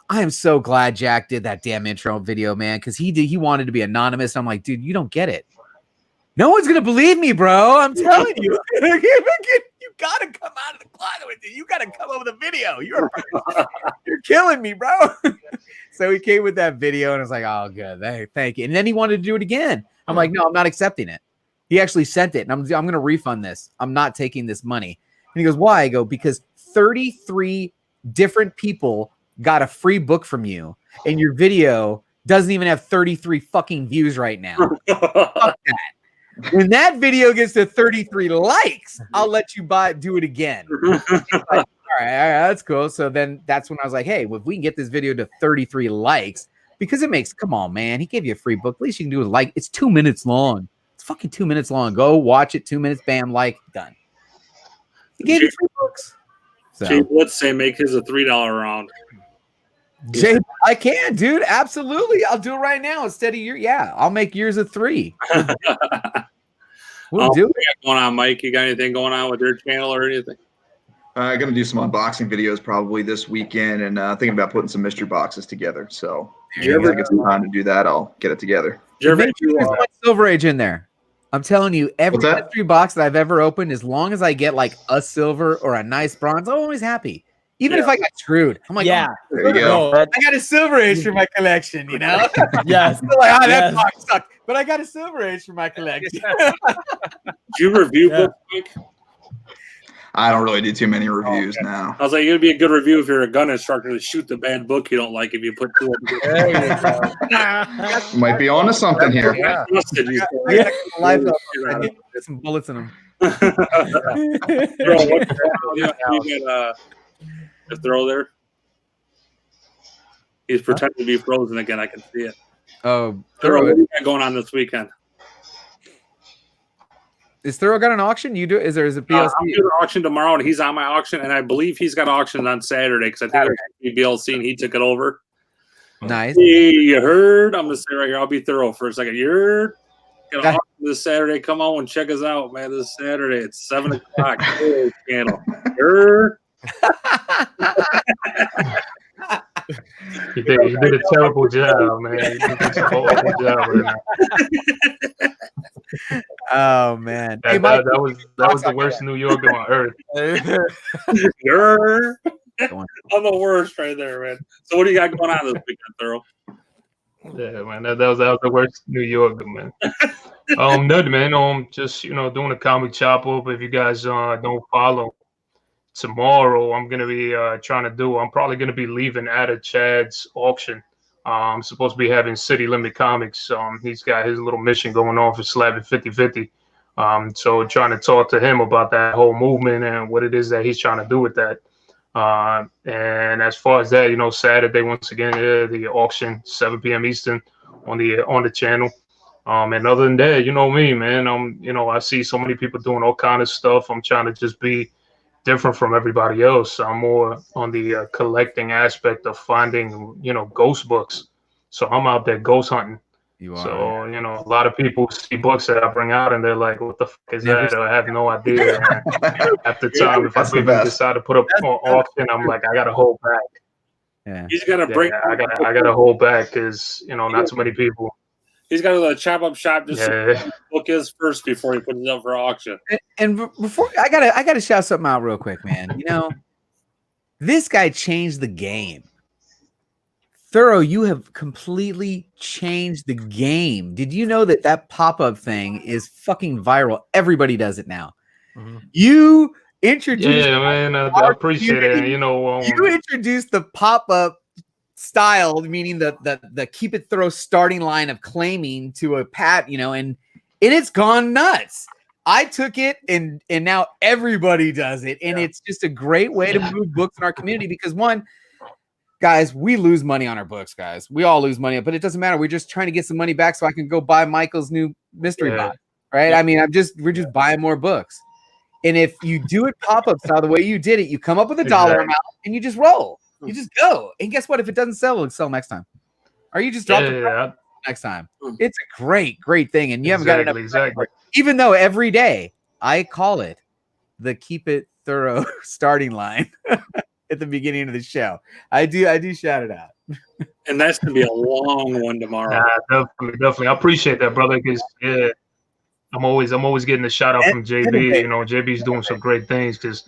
I am so glad Jack did that damn intro video, man, because he wanted to be anonymous. I'm like, dude, you don't get it. No one's gonna believe me, bro. I'm telling you. You gotta come out of the closet with it. You gotta come up with a video. You're killing me, bro. So he came with that video, and I was like, oh, good. Thank you. And then he wanted to do it again. I'm like, no, I'm not accepting it. He actually sent it, and I'm gonna refund this. I'm not taking this money. And he goes, why? I go, because 33 different people got a free book from you, and your video doesn't even have 33 fucking views right now. Fuck that. When that video gets to 33 likes, I'll let you do it again. Like, all right, that's cool. So then that's when I was like, hey, if we can get this video to 33 likes, because come on, man, he gave you a free book. At least you can do it. Like, it's 2 minutes long. It's fucking 2 minutes long. Go watch it, 2 minutes, bam, like, done. He gave you free books. Jay, So, let's say make his a $3 round. Jay, I can, dude. Absolutely. I'll do it right now instead of I'll make yours a 3. We'll do it. What you got going on, Mike? You got anything going on with your channel or anything? I'm going to do some unboxing videos probably this weekend and thinking about putting some mystery boxes together. So if I get some time to do that, I'll get it together. Make sure there's one Silver Age in there. I'm telling you, every What's that? mystery box that I've ever opened, as long as I get like a silver or a nice bronze, I'm always happy. Even if I got screwed, I'm like, Yeah. There you go. No, I got a Silver Age for my collection, you know? yes. I'm like, that Yes. box sucked, but I got a Silver Age for my collection. Did you review Yeah. books, Mike? I don't really do too many reviews now. I was like, it'd be a good review if you're a gun instructor to shoot the bad book you don't like if you put two of them. There you go. Might be onto something here. Yeah. Yeah. Life up. Get some bullets in them. Bro, you got a throw there? He's pretending to be frozen again. I can see it. Oh, Thorough, what Thorough, do you got going on this weekend? is Thorough got an auction? You do? Is there? Is it BLC? I'm doing an auction tomorrow, and he's on my auction, and I believe he's got auctions on Saturday because I think there's BLC, and he took it over. Nice. Hey, you heard? I'm gonna say right here. I'll be thorough for a second. You heard? Got an auction this Saturday. Come on and check us out, man. This Saturday at 7:00. Hey, channel. You heard? You did a terrible job, man. You did a horrible job right now. Oh man. Hey, That Mike, was the worst New Yorker on earth. You're Go on. I'm the worst right there, man. So what do you got going on this weekend, Thorough? Yeah, man. That was the worst New Yorker, man. Nothing, man. Just doing a comic chop up. If you guys don't follow, tomorrow I'm gonna be I'm probably gonna be leaving out of Chad's auction. I'm supposed to be having City Limit Comics. He's got his little mission going on for Slabbing 50/50. So trying to talk to him about that whole movement and what it is that he's trying to do with that. And as far as that, Saturday once again, the auction, 7 p.m. Eastern on the channel. And other than that, you know me, man. I see so many people doing all kind of stuff. I'm trying to just be different from everybody else. I'm more on the collecting aspect of finding, ghost books. So I'm out there ghost hunting. You are. So, a lot of people see books that I bring out and they're like, what the fuck is that? I have no idea. At the time, if I That's the even best. decide to put up on auction, I'm like, I got to hold back. Yeah. He's got to break. I got to hold back because, not so many people. He's got to chop up shop just so Yeah. the book is first before he puts it up for auction. And before I gotta shout something out real quick, man. This guy changed the game. Thorough, you have completely changed the game. Did you know that pop-up thing is fucking viral? Everybody does it now. Mhm. You introduced Yeah, man, I appreciate it. you introduced the pop-up style, meaning the keep it throw starting line of claiming to a pat, and it's gone nuts. I took it and now everybody does it. And it's just a great way to move books in our community because one, guys, we lose money on our books, guys. We all lose money, but it doesn't matter. We're just trying to get some money back so I can go buy Michael's new mystery box, right? I mean, we're just buying more books. And if you do it pop-up style the way you did it, you come up with a dollar amount and you just roll. You just go. And guess what? If it doesn't sell, it'll sell next time. Or you just drop the price next time. It's a great, great thing. And you haven't got enough. Exactly. Even though every day I call it the keep it thorough starting line at the beginning of the show. I do shout it out. And that's going to be a long one tomorrow. Definitely. I appreciate that, brother, because I'm always getting a shout out from JB. JB's doing some great things because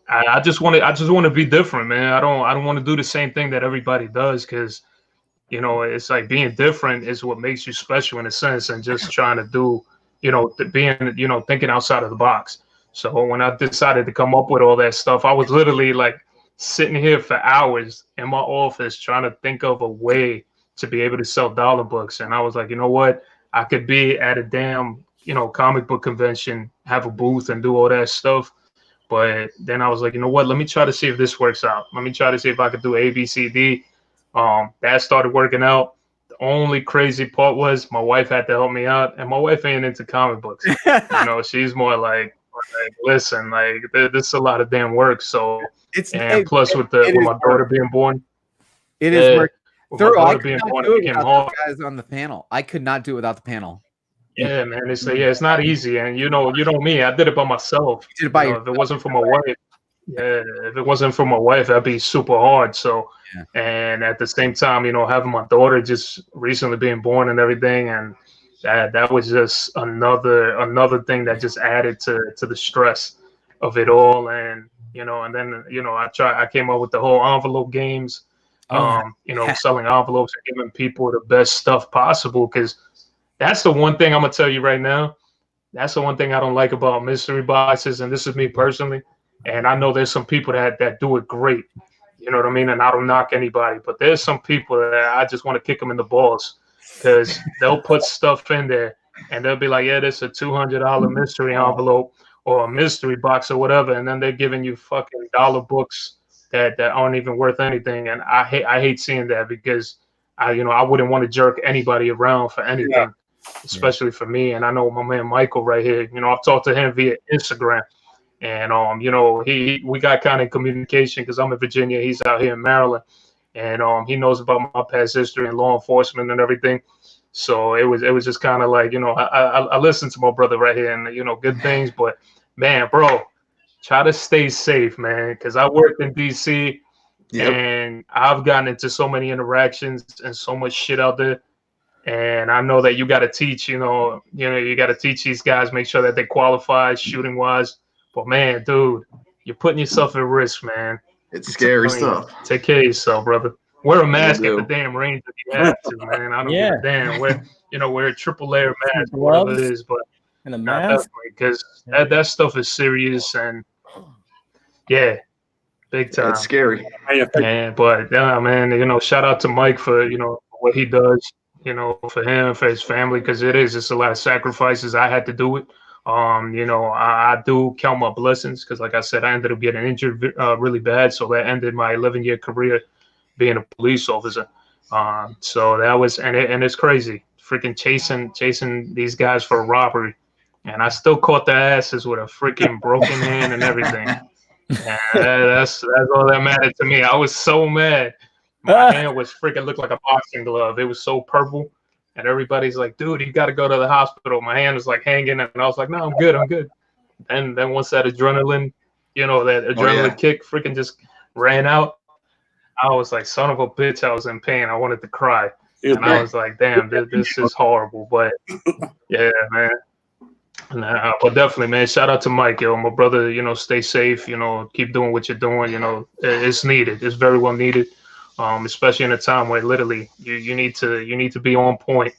I just want to be different, man. I don't want to do the same thing that everybody does because it's like being different is what makes you special in a sense, and just trying to do thinking outside of the box. So when I decided to come up with all that stuff, I was literally like sitting here for hours in my office trying to think of a way to be able to sell dollar books. And I was like, you know what? I could be at a damn comic book convention, have a booth and do all that stuff. But then I was like, you know what? Let me try to see if this works out. Let me try to see if I could do A, B, C, D. That started working out. The only crazy part was my wife had to help me out, and my wife ain't into comic books. She's more like listen, like this is a lot of damn work. So plus with my daughter being born, it is work. Thorough, I could not do it without the guys on the panel. I could not do it without the panel. Yeah, man. It's not easy, and you know me. I did it by myself. You did it by if it wasn't for my wife, if it wasn't for my wife, that'd be super hard. So, and at the same time, having my daughter just recently being born and everything, and that was just another thing that just added to the stress of it all. And and then I came up with the whole envelope games. Selling envelopes and giving people the best stuff possible, because that's the one thing I'm gonna tell you right now. That's the one thing I don't like about mystery boxes, and this is me personally. And I know there's some people that do it great. You know what I mean? And I don't knock anybody, but there's some people that I just want to kick them in the balls because they'll put stuff in there and they'll be like, yeah, this is a $200 mystery envelope or a mystery box or whatever. And then they're giving you fucking dollar books that aren't even worth anything. And I hate seeing that because I wouldn't want to jerk anybody around for anything, especially for me. And I know my man Michael right here, I've talked to him via Instagram. And we got kind of communication because I'm in Virginia, he's out here in Maryland, and he knows about my past history and law enforcement and everything. So it was just kind of like, I listened to my brother right here, and good things. But man, bro, try to stay safe, man, because I worked in DC, and I've gotten into so many interactions and so much shit out there. And I know that you got to teach, you got to teach these guys, make sure that they qualify shooting wise. But man, dude, you're putting yourself at risk, man. It's scary stuff. Take care of yourself, brother. Wear a mask at the damn range if you have to, man. I don't give a damn. Wear a triple layer mask, whatever it is, but and a mask because that stuff is serious and big time. It's scary. Man, shout out to Mike for what he does, for him, for his family, because it's a lot of sacrifices. I had to do it. I do count my blessings because, like I said, I ended up getting injured really bad. So that ended my 11-year career being a police officer. So that was, and it's crazy, freaking chasing these guys for a robbery. And I still caught their asses with a freaking broken hand and everything. And that's all that mattered to me. I was so mad. My hand was freaking looked like a boxing glove. It was so purple. And everybody's like, dude, you got to go to the hospital. My hand was like hanging. And I was like, no, I'm good. And then once that adrenaline, kick freaking just ran out, I was like, son of a bitch, I was in pain. I wanted to cry. And I was like, damn, this is horrible. But yeah, man. But definitely, man, shout out to Mike, my brother, stay safe, keep doing what you're doing. It's needed. It's very well needed. Especially in a time where literally you need to be on point,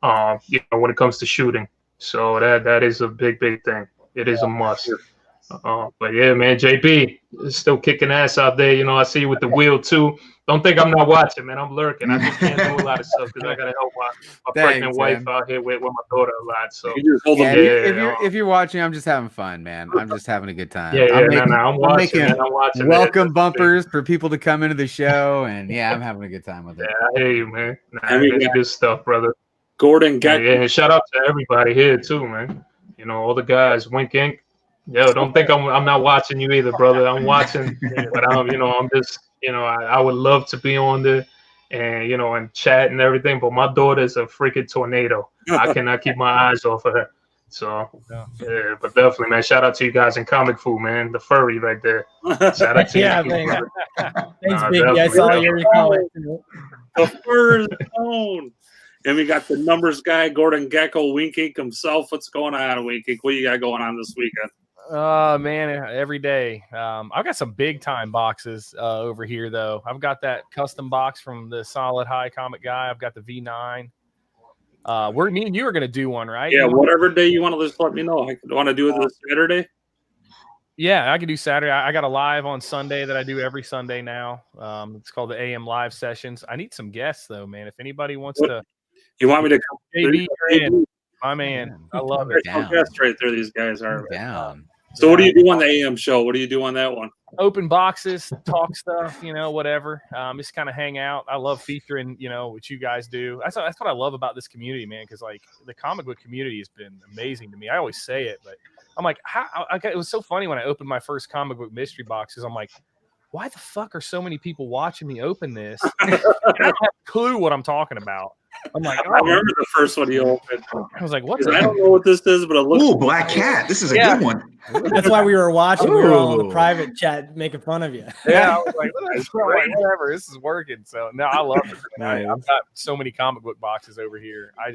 when it comes to shooting. So that is a big thing. It is a must. But yeah, man, JB is still kicking ass out there. I see you with the wheel too. Don't think I'm not watching, man. I'm lurking. I just can't do a lot of stuff because I gotta help my pregnant wife out here with my daughter a lot. So if you're watching, I'm just having fun, man. I'm just having a good time. I'm watching. Welcome bumpers for people to come into the show, and I'm having a good time with it. Yeah, I hear you, man. It's good stuff, brother. Gordon, and shout out to everybody here too, man. All the guys, Wink Inc. Yo, don't think I'm not watching you either, brother. I'm watching, but I'm just, I would love to be on there and, and chat and everything, but my daughter's a freaking tornado. I cannot keep my eyes off of her. So, yeah, but definitely, man, shout out to you guys in Comic Food, man. The furry right there. Shout out to you. Thanks, Biggie. I saw your comment. The fur zone. And we got the numbers guy, Gordon Gecko, Wink Inc. himself. What's going on, Wink Inc.? What you got going on this weekend? Man, every day. I've got some big time boxes over here, though. I've got that custom box from the Solid High Comic Guy. I've got the V9. Me and you are going to do one, right? Yeah, whatever day you want to just let me know. I want to do it this Saturday. Yeah, I can do Saturday. I got a live on Sunday that I do every Sunday now. It's called the AM Live Sessions. I need some guests, though, man. If anybody wants to. You want me to come? JB, my man. I love it. Guests right there. These guys are down. So what do you do on the AM show? What do you do on that one? Open boxes, talk stuff, whatever. Just kind of hang out. I love featuring, what you guys do. That's what I love about this community, man. Because like the comic book community has been amazing to me. I always say it, but I'm like, it was so funny when I opened my first comic book mystery boxes. I'm like, why the fuck are so many people watching me open this? I don't have a clue what I'm talking about. I'm like, I remember the first one you opened. I was like, what? I don't know what this is, but it looks. Ooh, Black Cat. This is a good one. That's why we were watching. We were all in the private chat making fun of you. Yeah, I was like, whatever. This is working. So no, I love it. Nice. I've got so many comic book boxes over here. I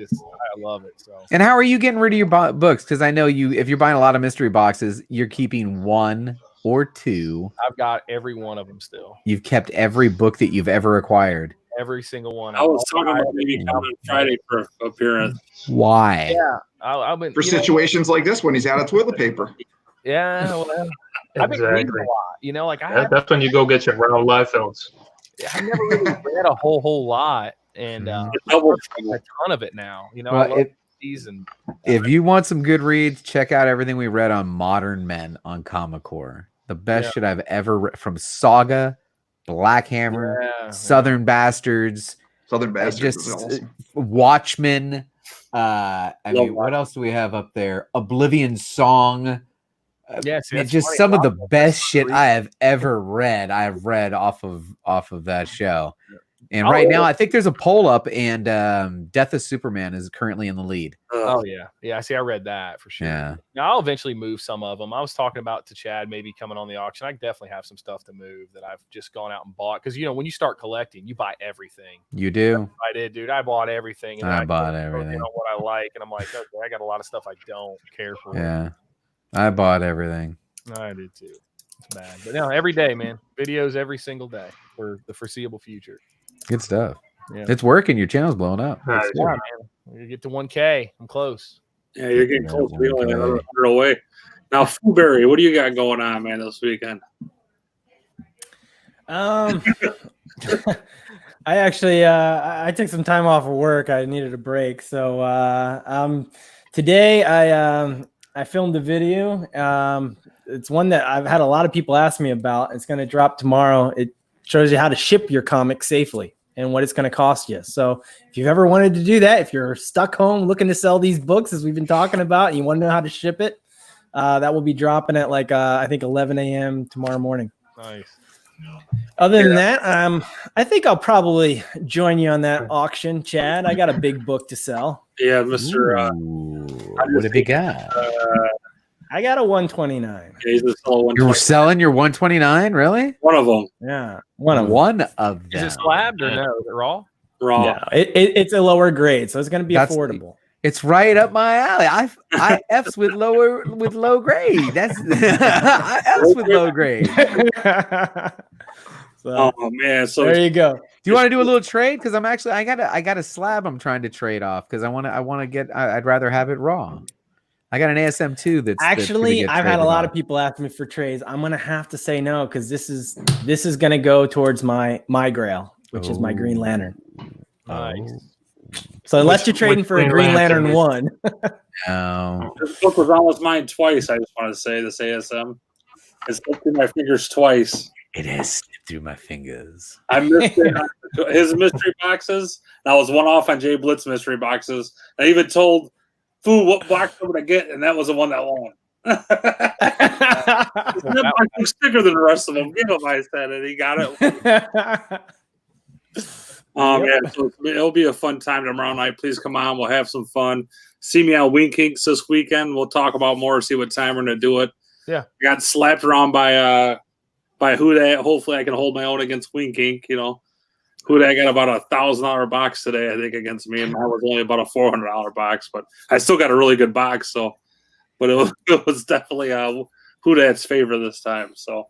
love it. So. And how are you getting rid of your books? Because I know if you're buying a lot of mystery boxes, you're keeping one or two. I've got every one of them still. You've kept every book that you've ever acquired. Every single one. I was talking about maybe coming Friday for appearance. Why? Yeah, I've been For you know, situations like this when he's out of toilet paper. Yeah, well, I've been reading Exactly. a lot. You know, like I That's when you go get your Brown Liefelds. I've never really read a whole lot, and Double a ton of it now. You know, Well, I love these and If you want some good reads, check out everything we read on Modern Men on Comic Core. The best shit I've ever read, from Saga, Black Hammer, Southern Bastards, Southern Bastards is just awesome. Watchmen. I mean, what else do we have up there? Oblivion Song. Yes, It's just some of the best shit I have ever read. I've read off of that show. And right now, I think there's a poll up, and Death of Superman is currently in the lead. Oh yeah. See, I read that for sure. Yeah. Now I'll eventually move some of them. I was talking about to Chad maybe coming on the auction. I definitely have some stuff to move that I've just gone out and bought because when you start collecting, you buy everything. You do? I did, dude. I bought everything. And I bought go everything. in on what I like, and I'm like, okay, I got a lot of stuff I don't care for. Yeah. I bought everything. I did too. It's bad, but no, every day, man. Videos every single day for the foreseeable future. Good stuff. Yeah. It's working. Your channel's blowing up. Nice. Yeah, man. We're gonna get to 1K. I'm close. Yeah, you're getting close. Yeah, We're only okay. another 100 away. Now, Fooberry, what do you got going on, man, this weekend? I actually I took some time off of work. I needed a break, so today I filmed a video. It's one that I've had a lot of people ask me about. It's going to drop tomorrow. It shows you how to ship your comic safely and what it's going to cost you. So if you've ever wanted to do that, if you're stuck home looking to sell these books, as we've been talking about, and you want to know how to ship it, that will be dropping at I think 11 a.m. tomorrow morning. Nice. Other than that, I think I'll probably join you on that auction, Chad. I got a big book to sell. Yeah, Mr. What have you got? I got a 129. He's a solo one. You're selling your 129? Really? One of them. Yeah, One of them. Is it slabbed or no? Is it raw? Raw. Yeah, it's a lower grade, so it's going to be That's- affordable. It's right up my alley. I F's with low grade. That's I F's with low grade. So Oh man, so there you go. Do you want to do a little trade? Because I got a slab I'm trying to trade off because I'd rather have it raw. I got an ASM2 that's Actually, gonna get I've had a traded lot off. of people ask me for trades. I'm gonna have to say no because this is gonna go towards my Grail, which is my Green Lantern. Nice. So unless you're trading for a Green Green Lantern Lantern is- 1, No. this book was almost mine twice. I just want to say this ASM. It's slipped through my fingers twice. It has slipped through my fingers. I missed it on his mystery boxes. And I was one off on Jay Blitz mystery boxes. I even told Fu what box I'm gonna get, and that was the one that won. That box looks thicker than the rest of them. Give him, I said, and he got it. Yeah, so it'll be a fun time tomorrow night. Please come on. We'll have some fun. See me on Wing Kinks this weekend. We'll talk about more, see what time we're going to do it. Yeah. I got slapped around by Huda. Hopefully I can hold my own against Wing Kink, Huda got about $1,000 box today, I think, against me, and mine was only about a $400 box, but I still got a really good box, but it was definitely Huda's favor this time. So,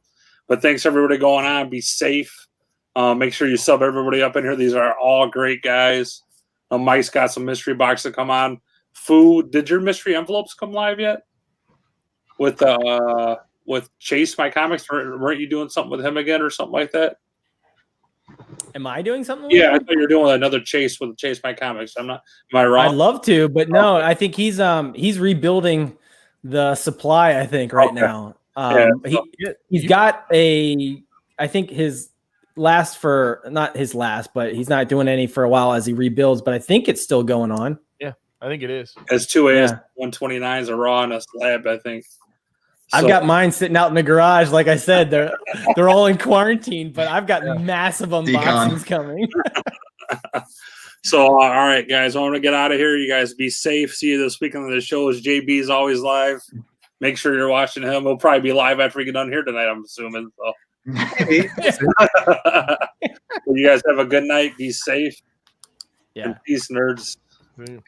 but thanks everybody going on. Be safe. Make sure you sub everybody up in here. These are all great guys. Mike's got some mystery box to come on. Fu, did your mystery envelopes come live yet? With Chase, my comics, weren't you doing something with him again or something like that? Am I doing something? Yeah, I thought you were doing another Chase with Chase my comics. Am I wrong? I'd love to, but no, I think he's rebuilding the supply. I think right now. He's got I think his last not his last, but he's not doing any for a while as he rebuilds. But I think it's still going on. Yeah, I think it is. As 2 AS 129s are raw in a slab, I think. I've got mine sitting out in the garage. Like I said, they're all in quarantine, but I've got massive unboxings coming. So, all right, guys, I want to get out of here. You guys be safe. See you this weekend on the show. JB is always live. Make sure you're watching him. He'll probably be live after we get done here tonight, I'm assuming. So. You guys have a good night. Be safe. Yeah. And peace, nerds. Yeah.